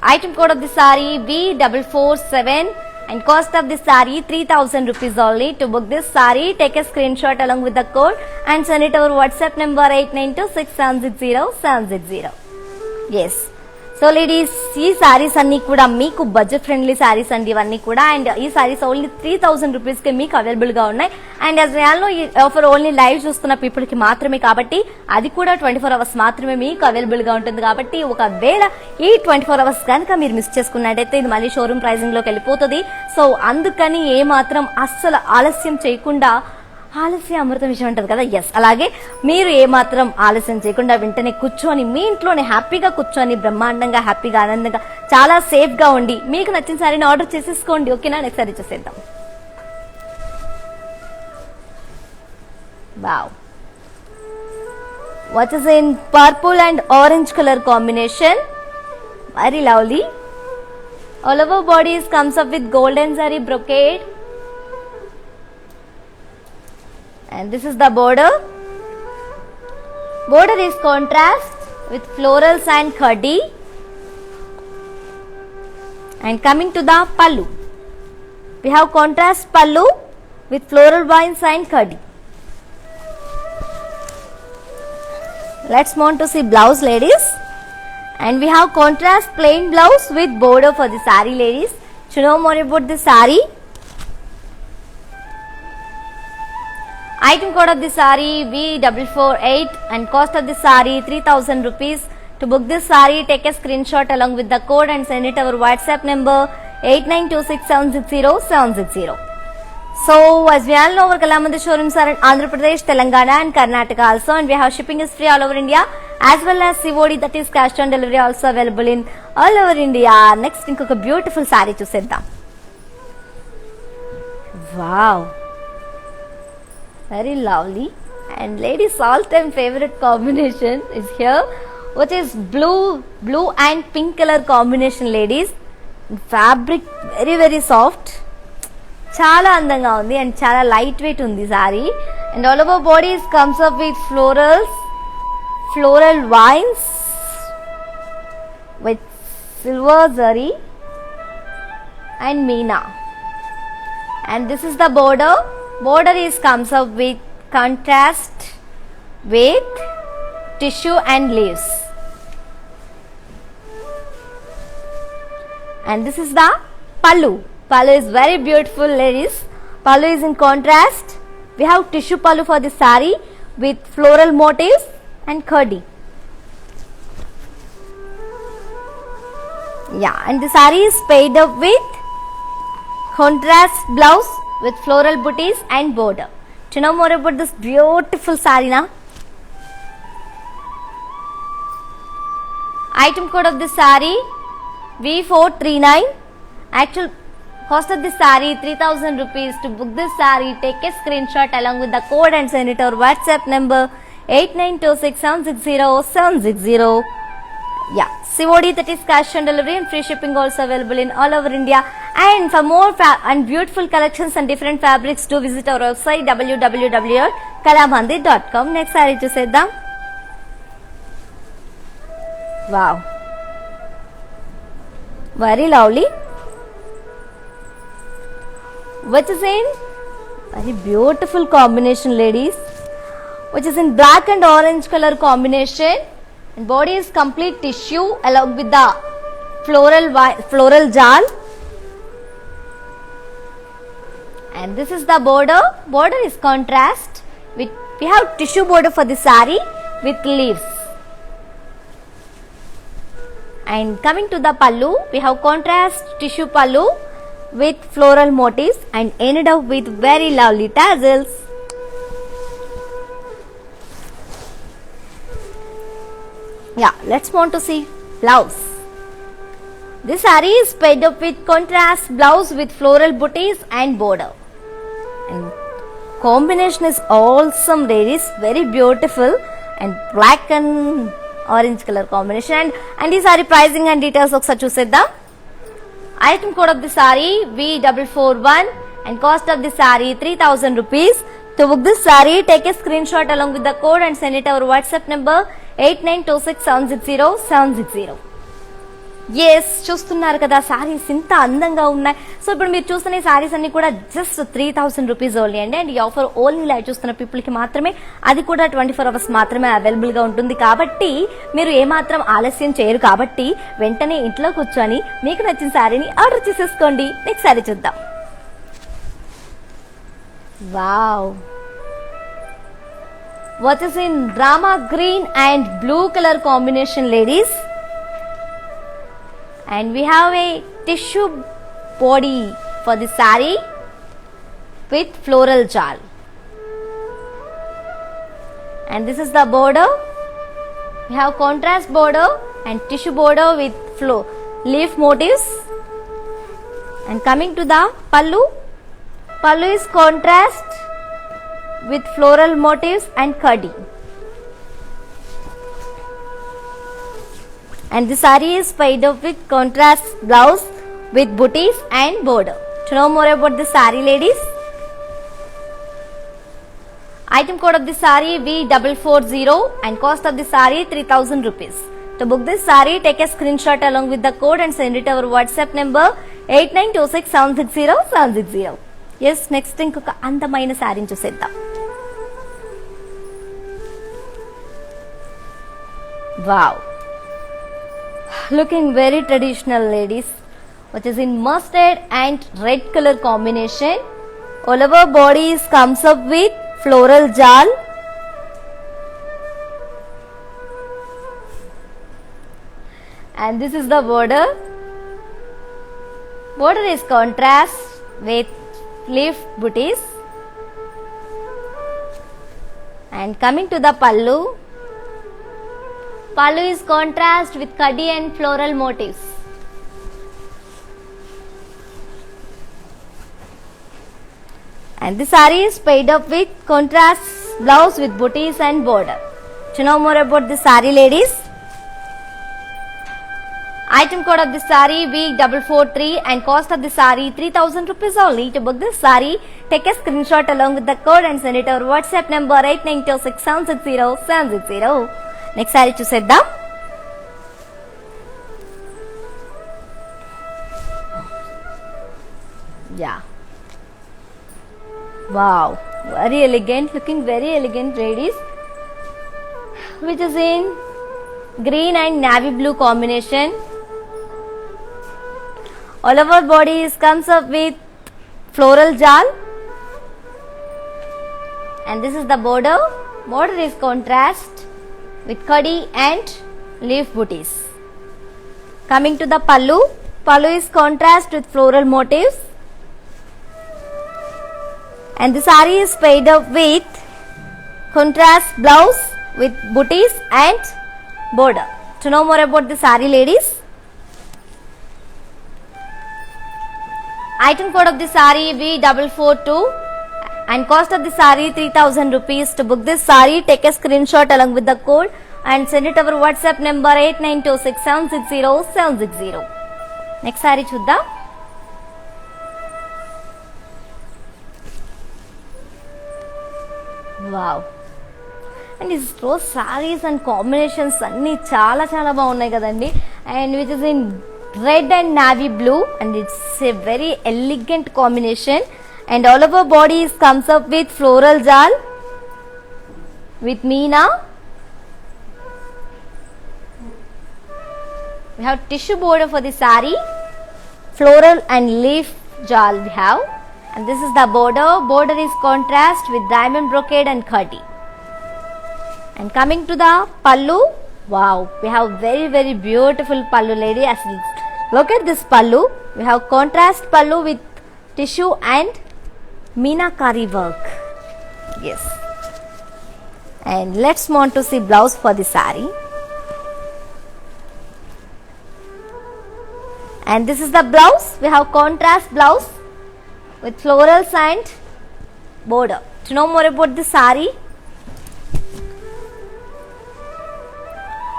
item code of the saree B447 and cost of the saree 3000 rupees only. To book this saree, take a screenshot along with the code and send it over WhatsApp number 8926760760. Yes. So ladies, ఈ సారీస్ అన్ని కూడా మీకు budget friendly saris అండి ఇవన్నీ కూడా. And ఈ saris only 3000 రూపీస్కి మీకు అవైలబుల్ గా ఉన్నాయి. అండ్ యాజ్ వెల్ ఈ ఆఫర్ ఓన్లీ లైవ్ చూస్తున్న పీపుల్ కి మాత్రమే, కాబట్టి అది కూడా 24 అవర్స్ మాత్రమే మీకు అవైలబుల్ గా ఉంటుంది. కాబట్టి ఒకవేళ ఈ 24 అవర్స్ కనుక మీరు మిస్ చేసుకున్నట్టయితే ఇది మళ్ళీ షోరూమ్ ప్రైజింగ్ లోకి వెళ్ళిపోతుంది. సో అందుకని ఏ మాత్రం అస్సలు ఆలస్యం చేయకుండా, ఆలస్యం అమృతం విషయం అంటారు కదా, ఎస్ అలాగే మీరు ఏమాత్రం ఆలస్యం చేయకుండా వెంటనే కూర్చొని మీ ఇంట్లోనే హ్యాపీగా కూర్చొని బ్రహ్మాండంగా హ్యాపీగా ఆనందంగా చాలా సేఫ్ గా ఉండి మీకు నచ్చిన సారీని ఆర్డర్ చేసేసుకోండి. ఓకేనా? నెక్స్ట్ సారీ చూసేద్దాం. Wow, what is in purple and orange colour combination, very lovely. All over bodies comes up with golden zari brocade. And this is the border. Border is contrast with florals and khadi. And coming to the pallu, we have contrast pallu with floral vines and khadi. Let's move on to see blouse, ladies. And we have contrast plain blouse with border for the saree, ladies. To know more about the saree, item code of the saree B448 and cost of the saree 3000 rupees. To book this saree, take a screenshot along with the code and send it our WhatsApp number 8926760760. So as we all know, our Kalamandir showrooms are in Andhra Pradesh, Telangana and Karnataka also, and we have shipping is free all over India as well as COD, that is cash on delivery, also available in all over India. Next inkoka beautiful saree chuseddam. Wow, very lovely. And ladies' all-time favorite combination is here, which is blue and pink color combination, ladies. Fabric very soft, చాలా అందంగా ఉంది and చాలా light weight ఉంది sorry. And all over bodies comes up with floral vines with silver zari and meena. And this is the border. Border is comes up with contrast with tissue and leaves. And this is the pallu. Pallu is very beautiful, ladies. Pallu is in contrast. We have tissue pallu for the saree with floral motifs and khadi. Yeah, and the saree is paired up with contrast blouse with floral booties and border. To know more about this beautiful saree now, item code of the saree V439. Actual cost of the saree 3000 rupees. To book this saree, take a screenshot along with the code and send it to our WhatsApp number 8926760760. Yeah, COD, that is cash on delivery, and free shipping also available in all over India. And for more and beautiful collections and different fabrics, do visit our website www.kalamandir.com. Next saree chuseddam. Wow, very lovely. Which is in very beautiful combination, ladies, which is in black and orange color combination, and body is complete tissue along with the floral jal. And this is the border. Border is contrast with, we have tissue border for the saree with leaves. And coming to the pallu, we have contrast tissue pallu with floral motifs and ended up with very lovely tassels. Yeah, let's want to see blouse. This saree is paired up with contrast blouse with floral booties and border. And combination is awesome ladies, very beautiful, and black and orange color combination. And ఈ sorry pricing and details ఒకసారి చూసేద్దాం. Item code of the sorry V441 and cost of the saree 3000 rupees. To book this saree, take a screenshot along with the code and send it our WhatsApp number 8926760760. Yes, చూస్తున్నారు కదా సారీస్ ఇంత అందంగా ఉన్నాయి. So ఇప్పుడు మీరు చూస్తున్న సారీస్ అన్ని కూడా జస్ట్ 3000 రూపీస్ ఓన్లీ అండి. అండ్ ఈ ఆఫర్ ఓన్లీ లైవ్ చూస్తున్న పీపుల్ కి మాత్రమే, అది కూడా 24 hours మాత్రమే అవైలబుల్ గా ఉంటుంది. కాబట్టి మీరు ఏమాత్రం ఆలస్యం చేయరు. కాబట్టి వెంటనే ఇంట్లో కూర్చొని మీకు నచ్చిన సారీని ఆర్డర్ చేసేసుకోండి. నెక్స్ట్ సారీ చూద్దాం. Wow, what is in drama green and blue colour combination ladies. And we have a tissue body for the saree with floral jal. And this is the border. We have contrast border and tissue border with leaf motifs. And coming to the pallu, pallu is contrast with floral motifs and khadi. And the saree is paired up with contrast blouse with booties and border. To know more about the saree ladies, item code of the saree V440 and cost of the saree 3000 rupees. To book this saree, take a screenshot along with the code and send it our WhatsApp number 8926760760. Yes, next ఇంకొక అందమైన సారీని చూసేద్దాం. Wow, looking very traditional ladies, which is in mustard and red color combination. All over bodies comes up with floral jal. And this is the border. Border is contrast with leaf booties. And coming to the pallu, pallu is contrast with khadi and floral motifs. And the saree is paired up with contrast blouse with booties and border. To know more about the saree ladies, item code of the saree V443 and cost of the saree 3000 rupees only. To book this saree, take a screenshot along with the code and send it our WhatsApp number 8926760760. Next sari చూసేద్దాం. Yeah, wow, very elegant, looking very elegant ladies, which is in green and navy blue combination. All over body comes up with floral jal. And this is the border. Border is contrast with khadi and leaf booties. Coming to the pallu, pallu is contrast with floral motifs, and the saree is paired up with contrast blouse with booties and border. To know more about the saree ladies, item code of the saree V442 and cost of the saree 3000 rupees. To book this saree, take a screenshot along with the code and send it our WhatsApp number 8926760760. Next saree చూద్దాం. Wow, and ఈ rose saris and combinations అన్ని చాలా చాలా బాగున్నాయి కదండి. And which is in red and navy blue, and it's a very elegant combination. And all over body comes up with floral jal with meena. We have tissue border for the saree, floral and leaf jal we have, and this is the border. Border is contrast with diamond brocade and khadi. And coming to the pallu, Wow, we have very beautiful pallu lady. As look at this pallu. We have contrast pallu with tissue and meenakari work. Yes. And let's move on to see blouse for the saree. And this is the blouse. We have contrast blouse with florals and border. To know more about the saree,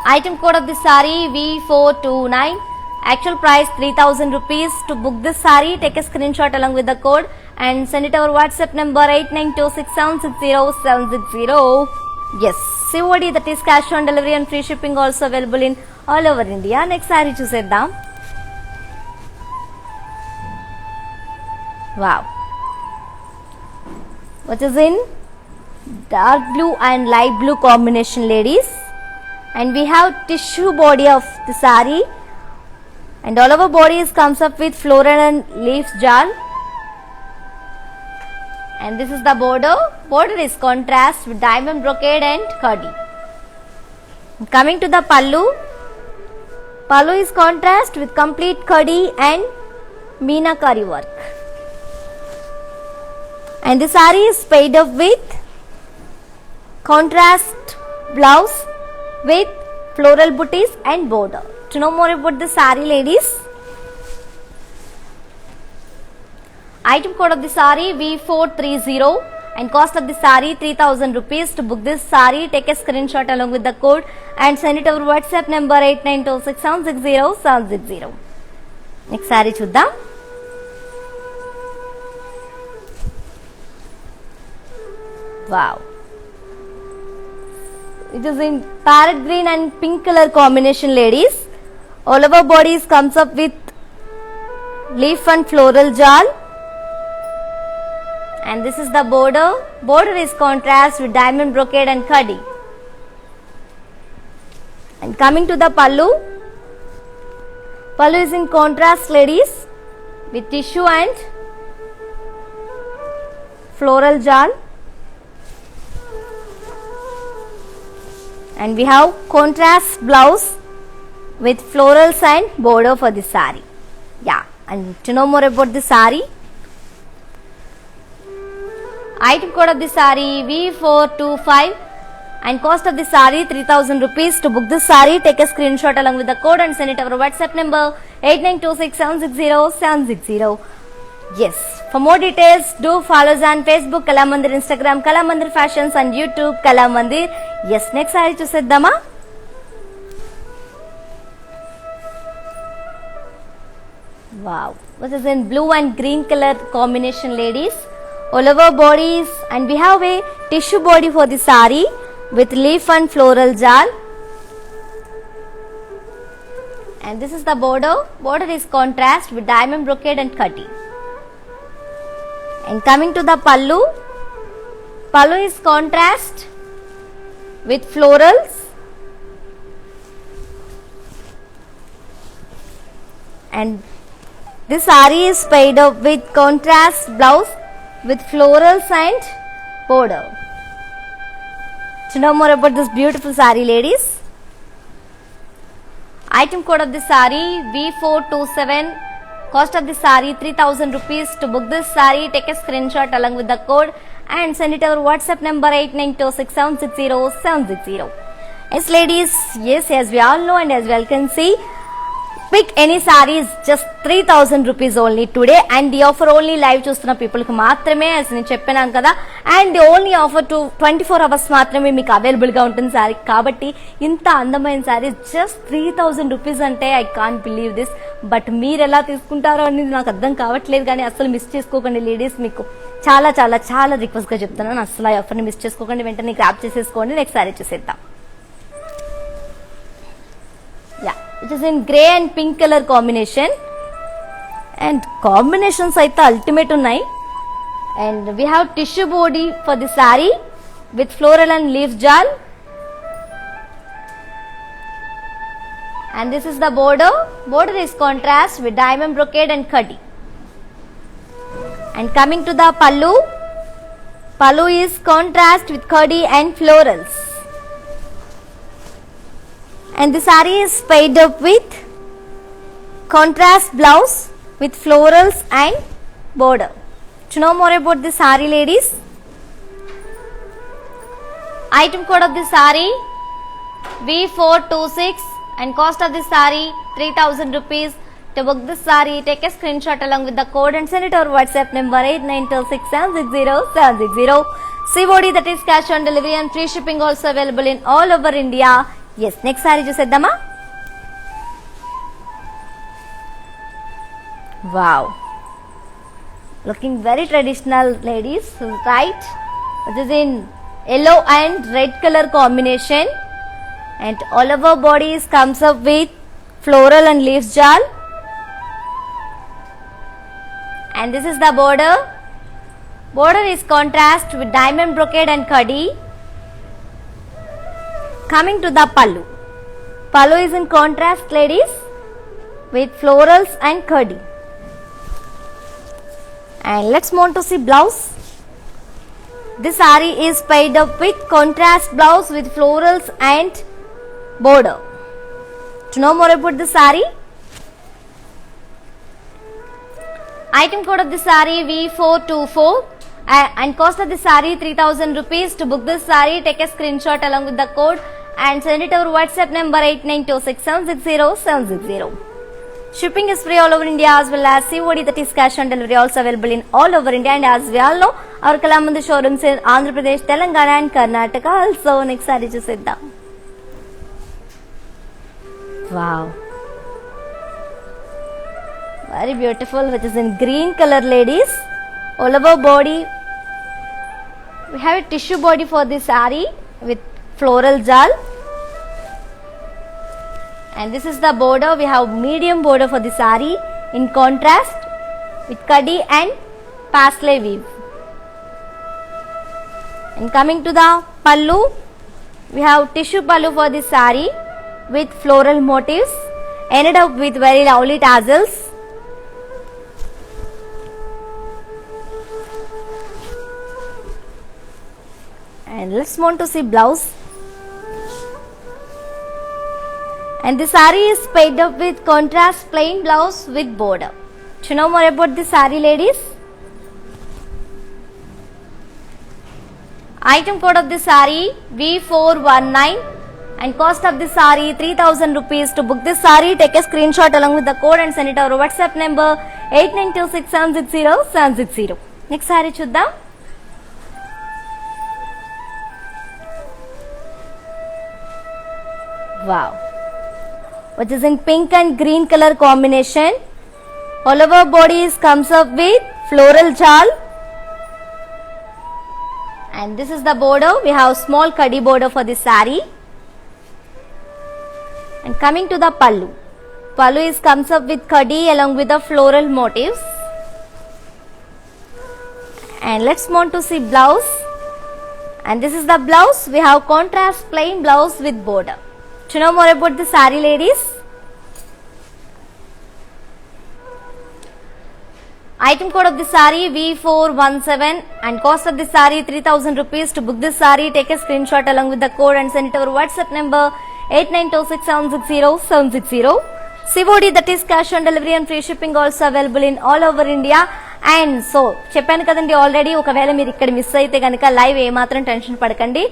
item code of the saree V429. Actual price 3,000 rupees. To book this saree, take a screenshot along with the code and send it our WhatsApp number 8926760760. Yes, COD, that is cash on delivery and free shipping also available in all over India. Next saree చూసేద్దాం. Wow, which is in dark blue and light blue combination, ladies. And we have tissue body of the saree, and all over bodies comes up with floral and leaves jal. And this is the border. Border is contrast with diamond brocade and khadi. Coming to the pallu. Pallu is contrast with complete khadi and meenakari work. And the saree is paid up with contrast blouse with floral booties and border. To know more about the saree, ladies, item code of the saree V430 and cost of the saree 3,000 rupees. To book this saree, take a screenshot along with the code and send it over WhatsApp number 8926760760. Next saree చూద్దాం. Wow, it is in parrot green and pink color combination, ladies. All over bodies comes up with leaf and floral jal, and this is the border. Border is contrast with diamond brocade and khadi. And coming to the pallu. Pallu is in contrast, ladies, with tissue and floral jal. And we have contrast blouse with florals and border for the saree. Yeah, and to know more about the saree, item code of the saree V425 and cost of the saree 3,000 rupees. To book this saree, take a screenshot along with the code and send it over WhatsApp number 8926760760. Yes, for more details, do follow us on Facebook Kalamandir, Instagram Kalamandir Fashions and YouTube Kalamandir. Yes, next saree చూసేద్దామా. Wow, this is in blue and green color combination, ladies. All over bodies, and we have a tissue body for the saree with leaf and floral jal. And this is the border. Border is contrast with diamond brocade and khadi. And coming to the pallu. Pallu is contrast with florals and this saree is paid up with contrast blouse with florals and border. To know more about this beautiful saree, ladies, item code of the saree V427, cost of the saree 3,000 rupees. To book this saree, take a screenshot along with the code and send it over WhatsApp number 8926760760. Yes, ladies, yes, as we all know and as well can see, pick any sarees just 3,000 rupees only today, and the offer only live చూస్తున్న people కి మాత్రమే, as నేను చెప్పాను కదా, and the only offer to 24 hours మాత్రమే మీకు available గా ఉంటుంది సారీ. కాబట్టి ఇంత అందమైన సారీ జస్ట్ 3,000 రూపీస్ అంటే I can't believe this. But మీరు ఎలా తీసుకుంటారో అనేది నాకు అర్థం కావట్లేదు, కానీ అసలు మిస్ చేసుకోకండి లేడీస్. మీకు చాలా చాలా చాలా రిక్వెస్ట్ గా చెప్తున్నాను, అసలు ఆ ఆఫర్ని మిస్ చేసుకోకండి, వెంటనే గ్రాప్ చేసేసుకోండి. నెక్స్ట్ సారీ చూసేద్దాం. It is in grey and pink color combination, and combinations aitha ultimate unnai. And we have tissue body for the saree with floral and leaf jal, and this is the border. Border is contrast with diamond brocade and khadi. And coming to the pallu. Pallu is contrast with khadi and florals. and the saree is paired up with contrast blouse with florals and border. To know more about the saree, ladies, item code of the saree V426 and cost of the saree 3000 rupees. To book this saree, take a screenshot along with the code and send it to our WhatsApp number 8926760760. COD, that is cash on delivery, and free shipping also available in all over India. Yes, next saree చూసేద్దామా? Wow, looking very traditional, ladies, right? It is in yellow and red color combination, and all over bodies comes up with floral and leaves jal, and this is the border. Border is contrast with diamond brocade and kadi. Coming to the pallu. Pallu is in contrast, ladies, with florals and kadi. And let's move on to see blouse. This saree is paired up with contrast blouse with florals and border. To know more about the saree, item code of the saree V424 and cost of the saree 3000 rupees. To book this saree, take a screenshot along with the code and send it to our WhatsApp number 8926760760. Shipping is free all over India as well as COD, that is cash on delivery, also available in all over India. And as we all know, our Kalamandu showrooms in Andhra Pradesh, Telangana and Karnataka also. Next saree చూసేద్దాం. Wow, very beautiful, which is in green color, ladies. All over body, we have a tissue body for this saree with floral jal, and this is the border. We have medium border for the saree in contrast with kadi and parsley weave. And coming to the pallu, we have tissue pallu for the saree with floral motifs, ended up with very lovely tassels. And let's move on to see blouse. And the saree is paired up with contrast plain blouse with border. To know more about the saree, ladies, item code of the saree V419 and cost of the saree 3000 rupees. To book this saree, take a screenshot along with the code and send it to our WhatsApp number 8926760760. Next saree చూద్దాం. Wow, which is in pink and green color combination. All over bodies comes up with floral jal, and this is the border. We have small kadi border for this saree. And coming to the pallu, pallu is comes up with kadi along with the floral motifs. And let's move on to see blouse. And this is the blouse. We have contrast plain blouse with border. To know more about the saree, ladies, item code of the saree V417 and cost of the saree 3000 rupees. To book this saree, take a screenshot along with the code and send it to our WhatsApp number 8926760760. COD, that is cash on delivery, and free shipping also available in all over India. And so చెప్పాను కదండి already, ఒకవేళ మీరు ఇక్కడ miss అయితే కనుక live ఏమాత్రం tension పడకండి.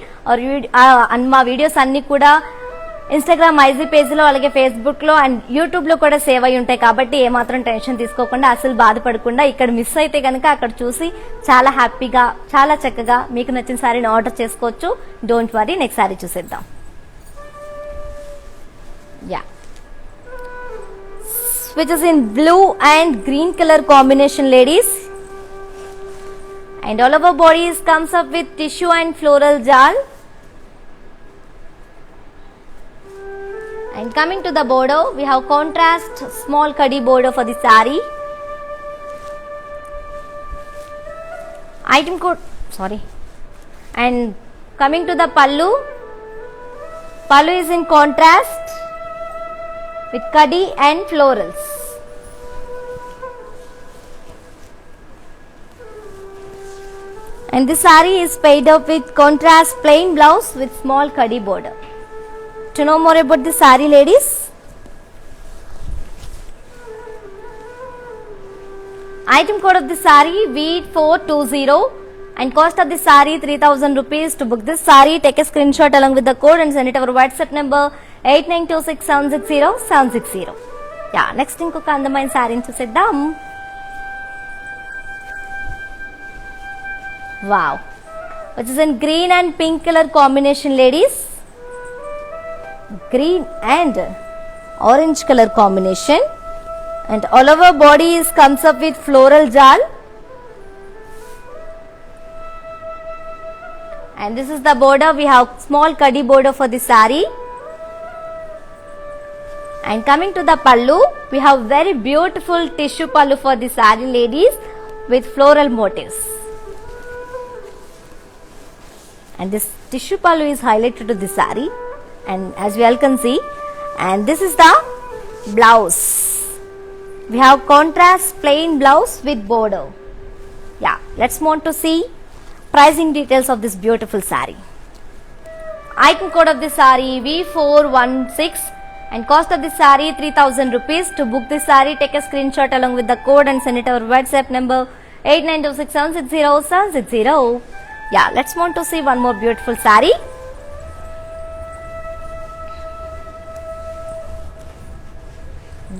మా వీడియోస్ అన్ని కూడా ఇన్స్టాగ్రామ్ ఐజీ పేజ్లో, అలాగే ఫేస్బుక్లో అండ్ యూట్యూబ్లో కూడా సేవ్ అయి ఉంటాయి. కాబట్టి ఏమాత్రం టెన్షన్ తీసుకోకుండా, అసలు బాధపడకుండా, ఇక్కడ మిస్ అయితే కనుక అక్కడ చూసి చాలా హ్యాపీగా, చాలా చక్కగా మీకు నచ్చిన సారీని ఆర్డర్ చేసుకోవచ్చు. Don't worry. నెక్స్ట్ సారీ చూసేద్దాం. Yeah, which is in blue and green color combination, ladies, and all over bodies comes up with tissue and floral jal. And coming to the border, we have contrast small kadi border for the saree. Item code, sorry. And coming to the pallu, pallu is in contrast with kadi and florals. And this saree is paired up with contrast plain blouse with small kadi border. to know more about the saree, ladies, item code of the saree V420 and cost of the saree 3000 rupees. To book this saree, take a screenshot along with the code and send it our WhatsApp number 8926760760. Yeah, next ఇంకొక అందమైన saree చూసేద్దాం. Wow, which is in green and pink color combination, ladies. Green and orange color combination, and all over body is comes up with floral jal, and this is the border. We have small kadi border for the saree, and coming to the pallu, we have very beautiful tissue pallu for the saree, ladies, with floral motifs, and this tissue pallu is highlighted to the saree, and as we all can see, and this is the blouse. We have contrast plain blouse with border. Yeah, let's move on to see pricing details of this beautiful saree. Item code of the saree V416 and cost of the saree 3000 rupees. To book this saree, take a screenshot along with the code and send it our WhatsApp number 8926760760. Yeah, let's move on to see one more beautiful saree.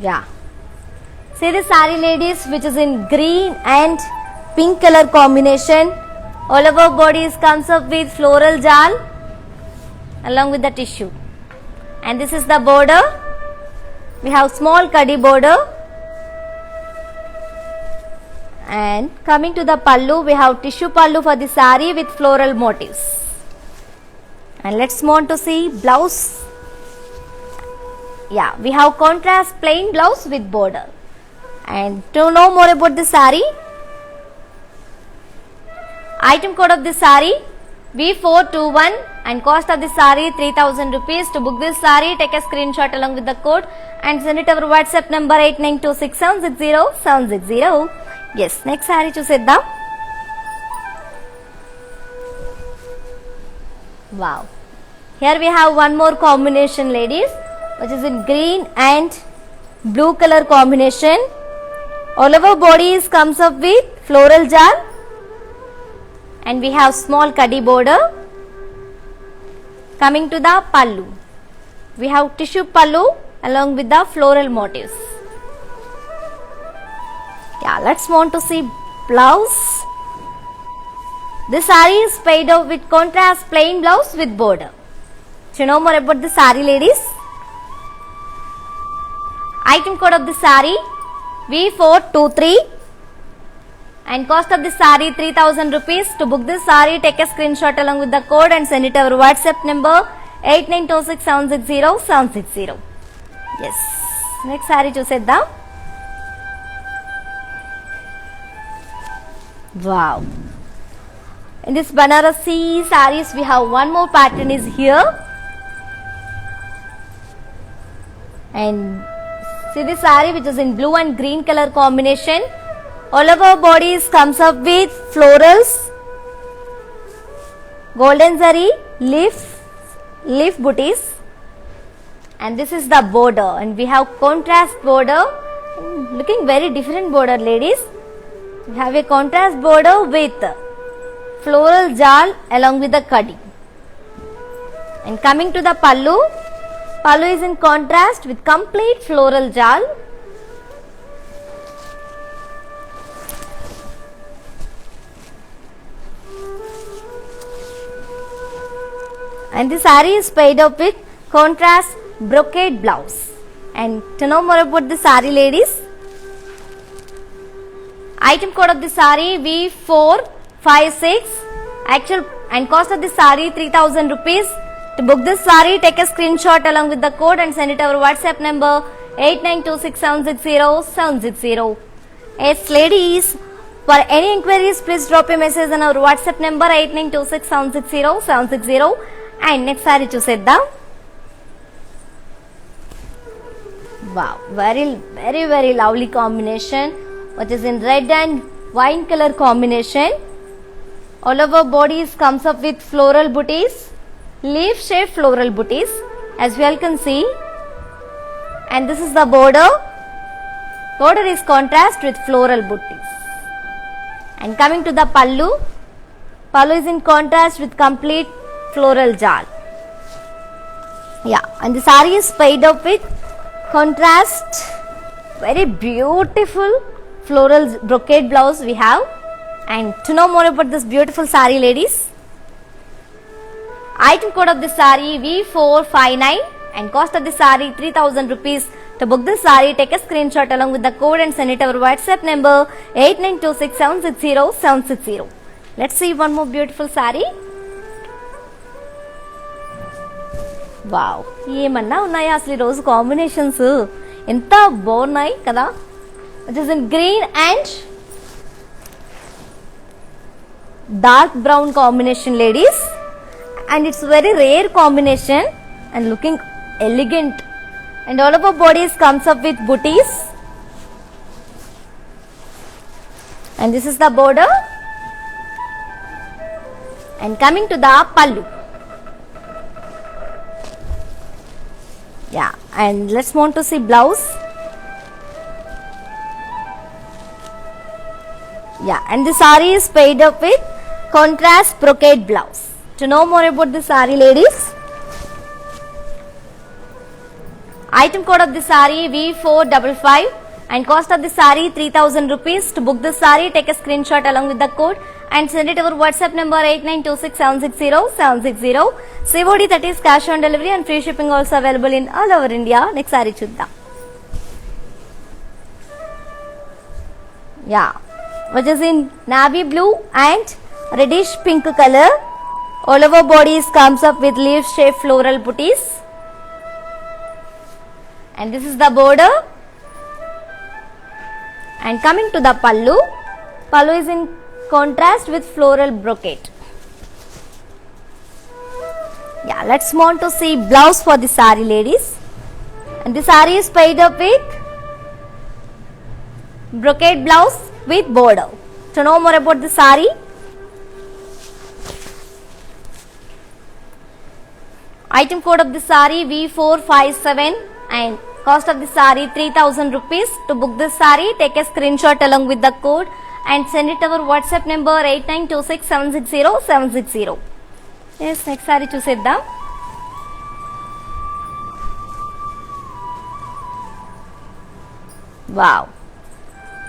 Yeah, see the saree, ladies, which is in green and pink color combination. All over bodies comes up with floral jal along with the tissue, and this is the border. We have small kadi border, and coming to the pallu, we have tissue pallu for the saree with floral motifs. And let's move on to see blouse. Yeah, we have contrast plain blouse with border. And to know more about the saree, item code of the saree V421 and cost of the saree 3000 rupees. To book this saree, take a screenshot along with the code and send it our WhatsApp number 8926760760. Yes, next saree చూసేద్దాం. Wow, here we have one more combination, ladies, which is in green and blue color combination. All over bodies comes up with floral jal, and we have small kadi border. Coming to the pallu, we have tissue pallu along with the floral motifs. Yeah, let's move on to see blouse. This saree is paid off with contrast plain blouse with border. Do you know more about the saree, ladies? Item code of the saree V423 and cost of the saree 3000 rupees. To book this saree, take a screenshot along with the code and send it our WhatsApp number 8926760760. Yes, next saree చూసేద్దాం. Wow, in this Banarasi sarees we have one more pattern is here, and see the saree which is in blue and green color combination. All over bodies comes up with florals, golden zari, leaf booties, and this is the border, and we have contrast border, looking very different border, ladies. We have a contrast border with floral jal along with the kadi, and coming to the pallu, pallu is in contrast with complete floral jal, and the saree is paired up with contrast brocade blouse. And to know more about the saree, ladies, item code of the saree V456 actual and cost of the saree 3000 rupees. To book this saree, take a screenshot along with the code and send it our WhatsApp number 8926760760. Yes, ladies, for any inquiries, please drop a message on our WhatsApp number 8926760760. And next saree చూసేద్దాం. Wow, very lovely combination, which is in red and wine color combination. All over bodies comes up with floral booties, leaf shaped floral booties, as you all can see, and this is the border. Border is contrast with floral booties. And coming to the pallu, pallu is in contrast with complete floral jal. Yeah, and the saree is paid up with contrast, very beautiful floral brocade blouse we have. And to know more about this beautiful saree, ladies, item code of the saree V459 and cost of the saree 3000 rupees. To book this saree, take a screenshot along with the code and send it our WhatsApp number 8926760760. Let's see one more beautiful saree. Wow, ఏమన్నా ఉన్నాయా అసలు ఈరోజు combinations? ఎంత బాగున్నాయి కదా. Which is in green and dark brown combination, ladies. And it's very rare combination and looking elegant. And all of our bodies comes up with booties. And this is the border. And coming to the pallu. Yeah, and let's want to see blouse. Yeah, and the saree is paid up with contrast brocade blouse. To know more about the saree, ladies, item code of the saree V455 and cost of the saree 3000 rupees. To book this saree, take a screenshot along with the code and send it over WhatsApp number 8926760760. COD, that is cash on delivery, and free shipping also available in all over India. Next saree chuddam. Yeah, which is in navy blue and reddish pink color. All over bodies comes up with leaf shaped floral booties. And this is the border. And coming to the pallu, pallu is in contrast with floral brocade. Yeah, let's want to see blouse for the saree, ladies. And the saree is paid up with brocade blouse with border. To know more about the saree, item code of the saree V457 and cost of the saree 3000 rupees. To book this saree, take a screenshot along with the code and send it our WhatsApp number 8926760760. Yes, next saree చూసేద్దాం. Wow,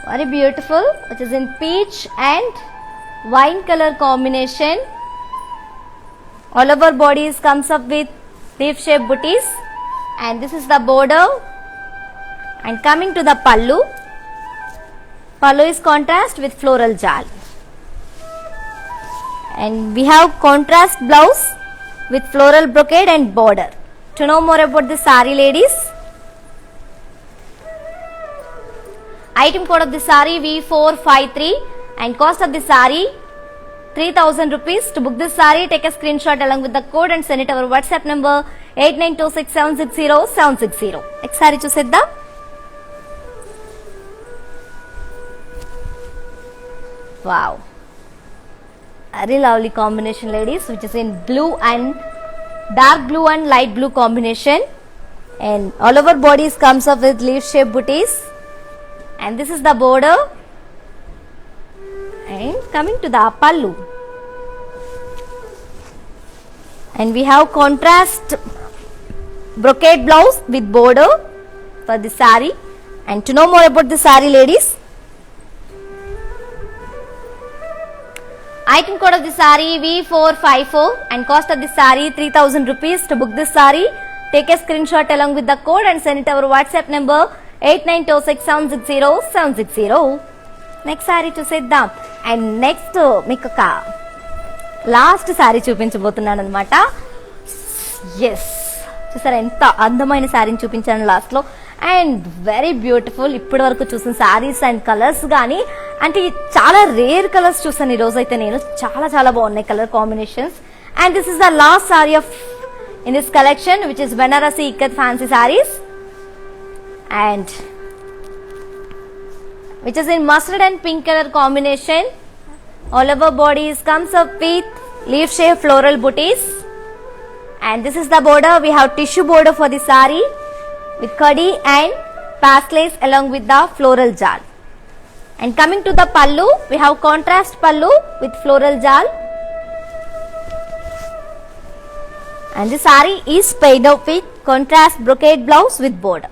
very beautiful, which is in peach and wine color combination. All over bodies comes up with leaf shaped booties. And this is the border. And coming to the pallu, pallu is contrast with floral jal. And we have contrast blouse with floral brocade and border. To know more about the saree, ladies, item code of the saree V453 and cost of the saree 3000 rupees. To book this saree, take a screenshot along with the code and send it our WhatsApp number 8926760760. Next saree చూసేద్దాం. Wow, very lovely combination, ladies, which is in blue and dark blue and light blue combination. And all over bodies comes up with leaf shaped booties. And this is the border. And coming to the pallu, and we have contrast brocade blouse with border for the saree. And to know more about the saree, ladies, item code of the saree V454 and cost of the saree 3000 rupees. To book this saree, take a screenshot along with the code and send it our WhatsApp number 8926760760. Next sari చూసేద్దాం. And next మీకు ఒక last sari చూపించబోతున్నాను అనమాట. Yes, చూసారా ఎంత అందమైన శారీని చూపించాను లాస్ట్లో. And very beautiful. ఇప్పటి వరకు చూసిన శారీస్ అండ్ కలర్స్ కానీ అంటే చాలా రేర్ కలర్స్ చూసాను ఈ రోజు అయితే నేను. చాలా చాలా బాగున్నాయి colour combinations. And this is the last sari of in this collection which is Banarasi ikat fancy saris, and which is in mustard and pink color combination. All over bodies comes up with leaf shaped floral booties, And this is the border. We have tissue border for the saree with kadi and paslace along with the floral jal. And coming to the pallu, we have contrast pallu with floral jal. And the saree is paired up with contrast brocade blouse with border.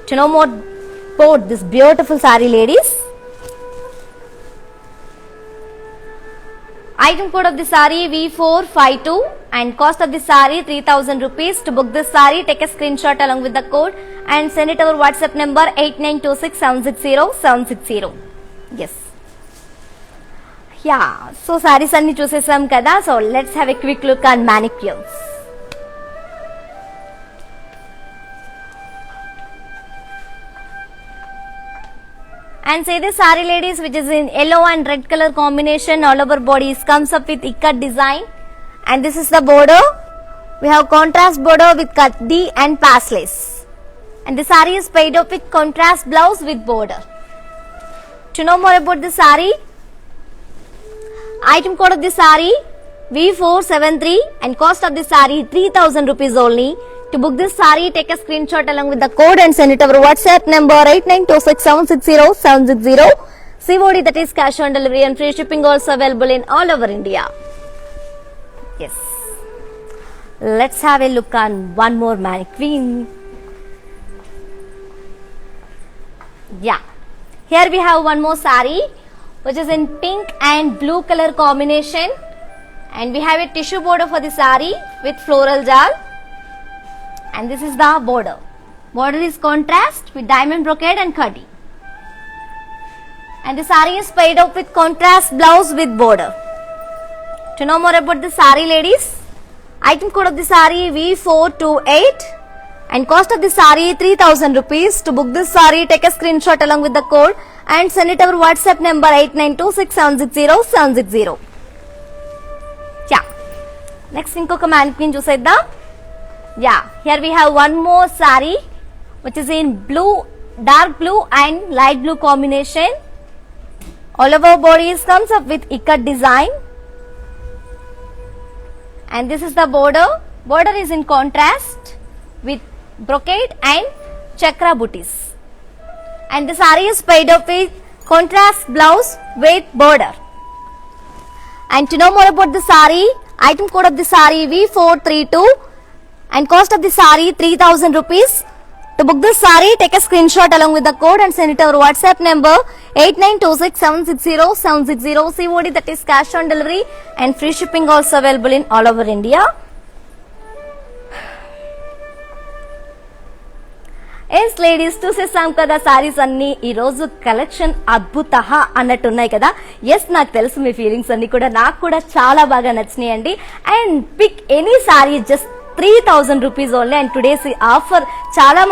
To know more about this beautiful saree, ladies, item code of the saree V452 and cost of the saree 3000 rupees. To book this saree, take a screenshot along with the code and send it over WhatsApp number 8926760760. Yes. Yeah. So sarees anni chusesam kada. So let's have a quick look on manicures. And say this saree, ladies, which is in yellow and red color combination, all over bodies, comes up with ikat design. And this is the border. We have contrast border with kadi and paslace. And the saree is paired up with contrast blouse with border. To know more about the saree, item code of the saree V473 and cost of the saree 3000 rupees only. To book this saree, take a screenshot along with the code and send it over WhatsApp number 8926760760. COD, that is cash on delivery, and free shipping also available in all over India. Yes. Let's have a look on one more mannequin. Yeah. Here we have one more saree which is in pink and blue color combination. And we have a tissue border for the saree with floral jal. And this is the border. Border is contrast with diamond brocade and kadi. And the saree is paired up with contrast blouse with border. To know more about the saree, ladies, item code of the saree V428 and cost of the saree 3000 rupees. To book this saree, take a screenshot along with the code and send it over WhatsApp number 8926760760. Yeah. Next, inkoka mannequin chusedam. Yeah, here we have one more saree which is in blue, dark blue and light blue combination. All over bodies comes up with ikat design. And this is the border. Border is in contrast with brocade and chakra booties. And the saree is paired up with contrast blouse with border. And to know more about the saree, item code of the saree V432 and cost of the saree 3000 rupees. To book this saree, take a screenshot along with the code and send it over WhatsApp number 8926760760. COD, that is cash on delivery, and free shipping also available in all over India. Yes ladies, చూసేసాం కదా సారీస్ అన్ని. ఈ రోజు collection అద్భుత అన్నట్టున్నాయి కదా. Yes, నాకు తెలుసు మీ feelings అన్ని కూడా నాకు కూడా చాలా బాగా నచ్చినాయండి. And pick any sari just 3000 rupees only. And today's offer చాలా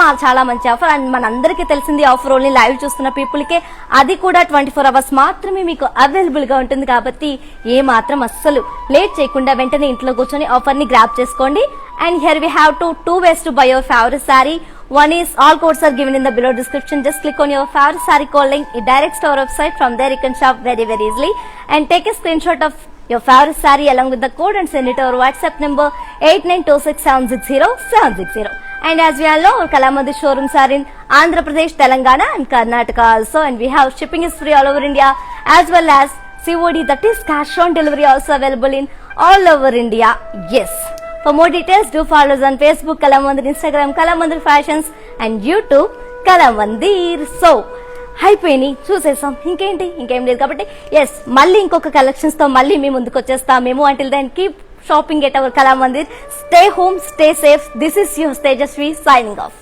మంచి ఆఫర్. అండ్ మనందరికీ తెలిసింది ఆఫర్ ఓన్లీ లైవ్ చూస్తున్న పీపుల్ కే, అది కూడా 24 hours మాత్రమే మీకు అవైలబుల్ గా ఉంటుంది. కాబట్టి ఏ మాత్రం అస్సలు లేట్ చేయకుండా వెంటనే ఇంట్లో కూర్చొని ఆఫర్ ని గ్రాప్ చేసుకోండి. And here we have two ways to buy your favorite saree. One is all codes are given in the below description. Just click on your favorite saree code link. It directs to our website. From there you can shop very easily. And take a screenshot of your favorite saree along with the code and send it to our WhatsApp number 8926760760. And as we all know, our Kalamandir showrooms are in Andhra Pradesh, Telangana and Karnataka also. And we have shipping is free all over India, as well as COD, that is cash on delivery, also available in all over India. Yes. For more details, do follow us on Facebook Kalamandir, Instagram Kalamandir Fashions and YouTube Kalamandir. So, అయిపోయినాయి, చూసేసాం, ఇంకేం లేదు. కాబట్టి yes, మళ్ళీ ఇంకొక collections తో మళ్ళీ మీ ముందుకు వచ్చేస్తామేమో. Until then keep shopping at our Kalamandir. Stay home, stay safe. This is your Tejasvi signing off.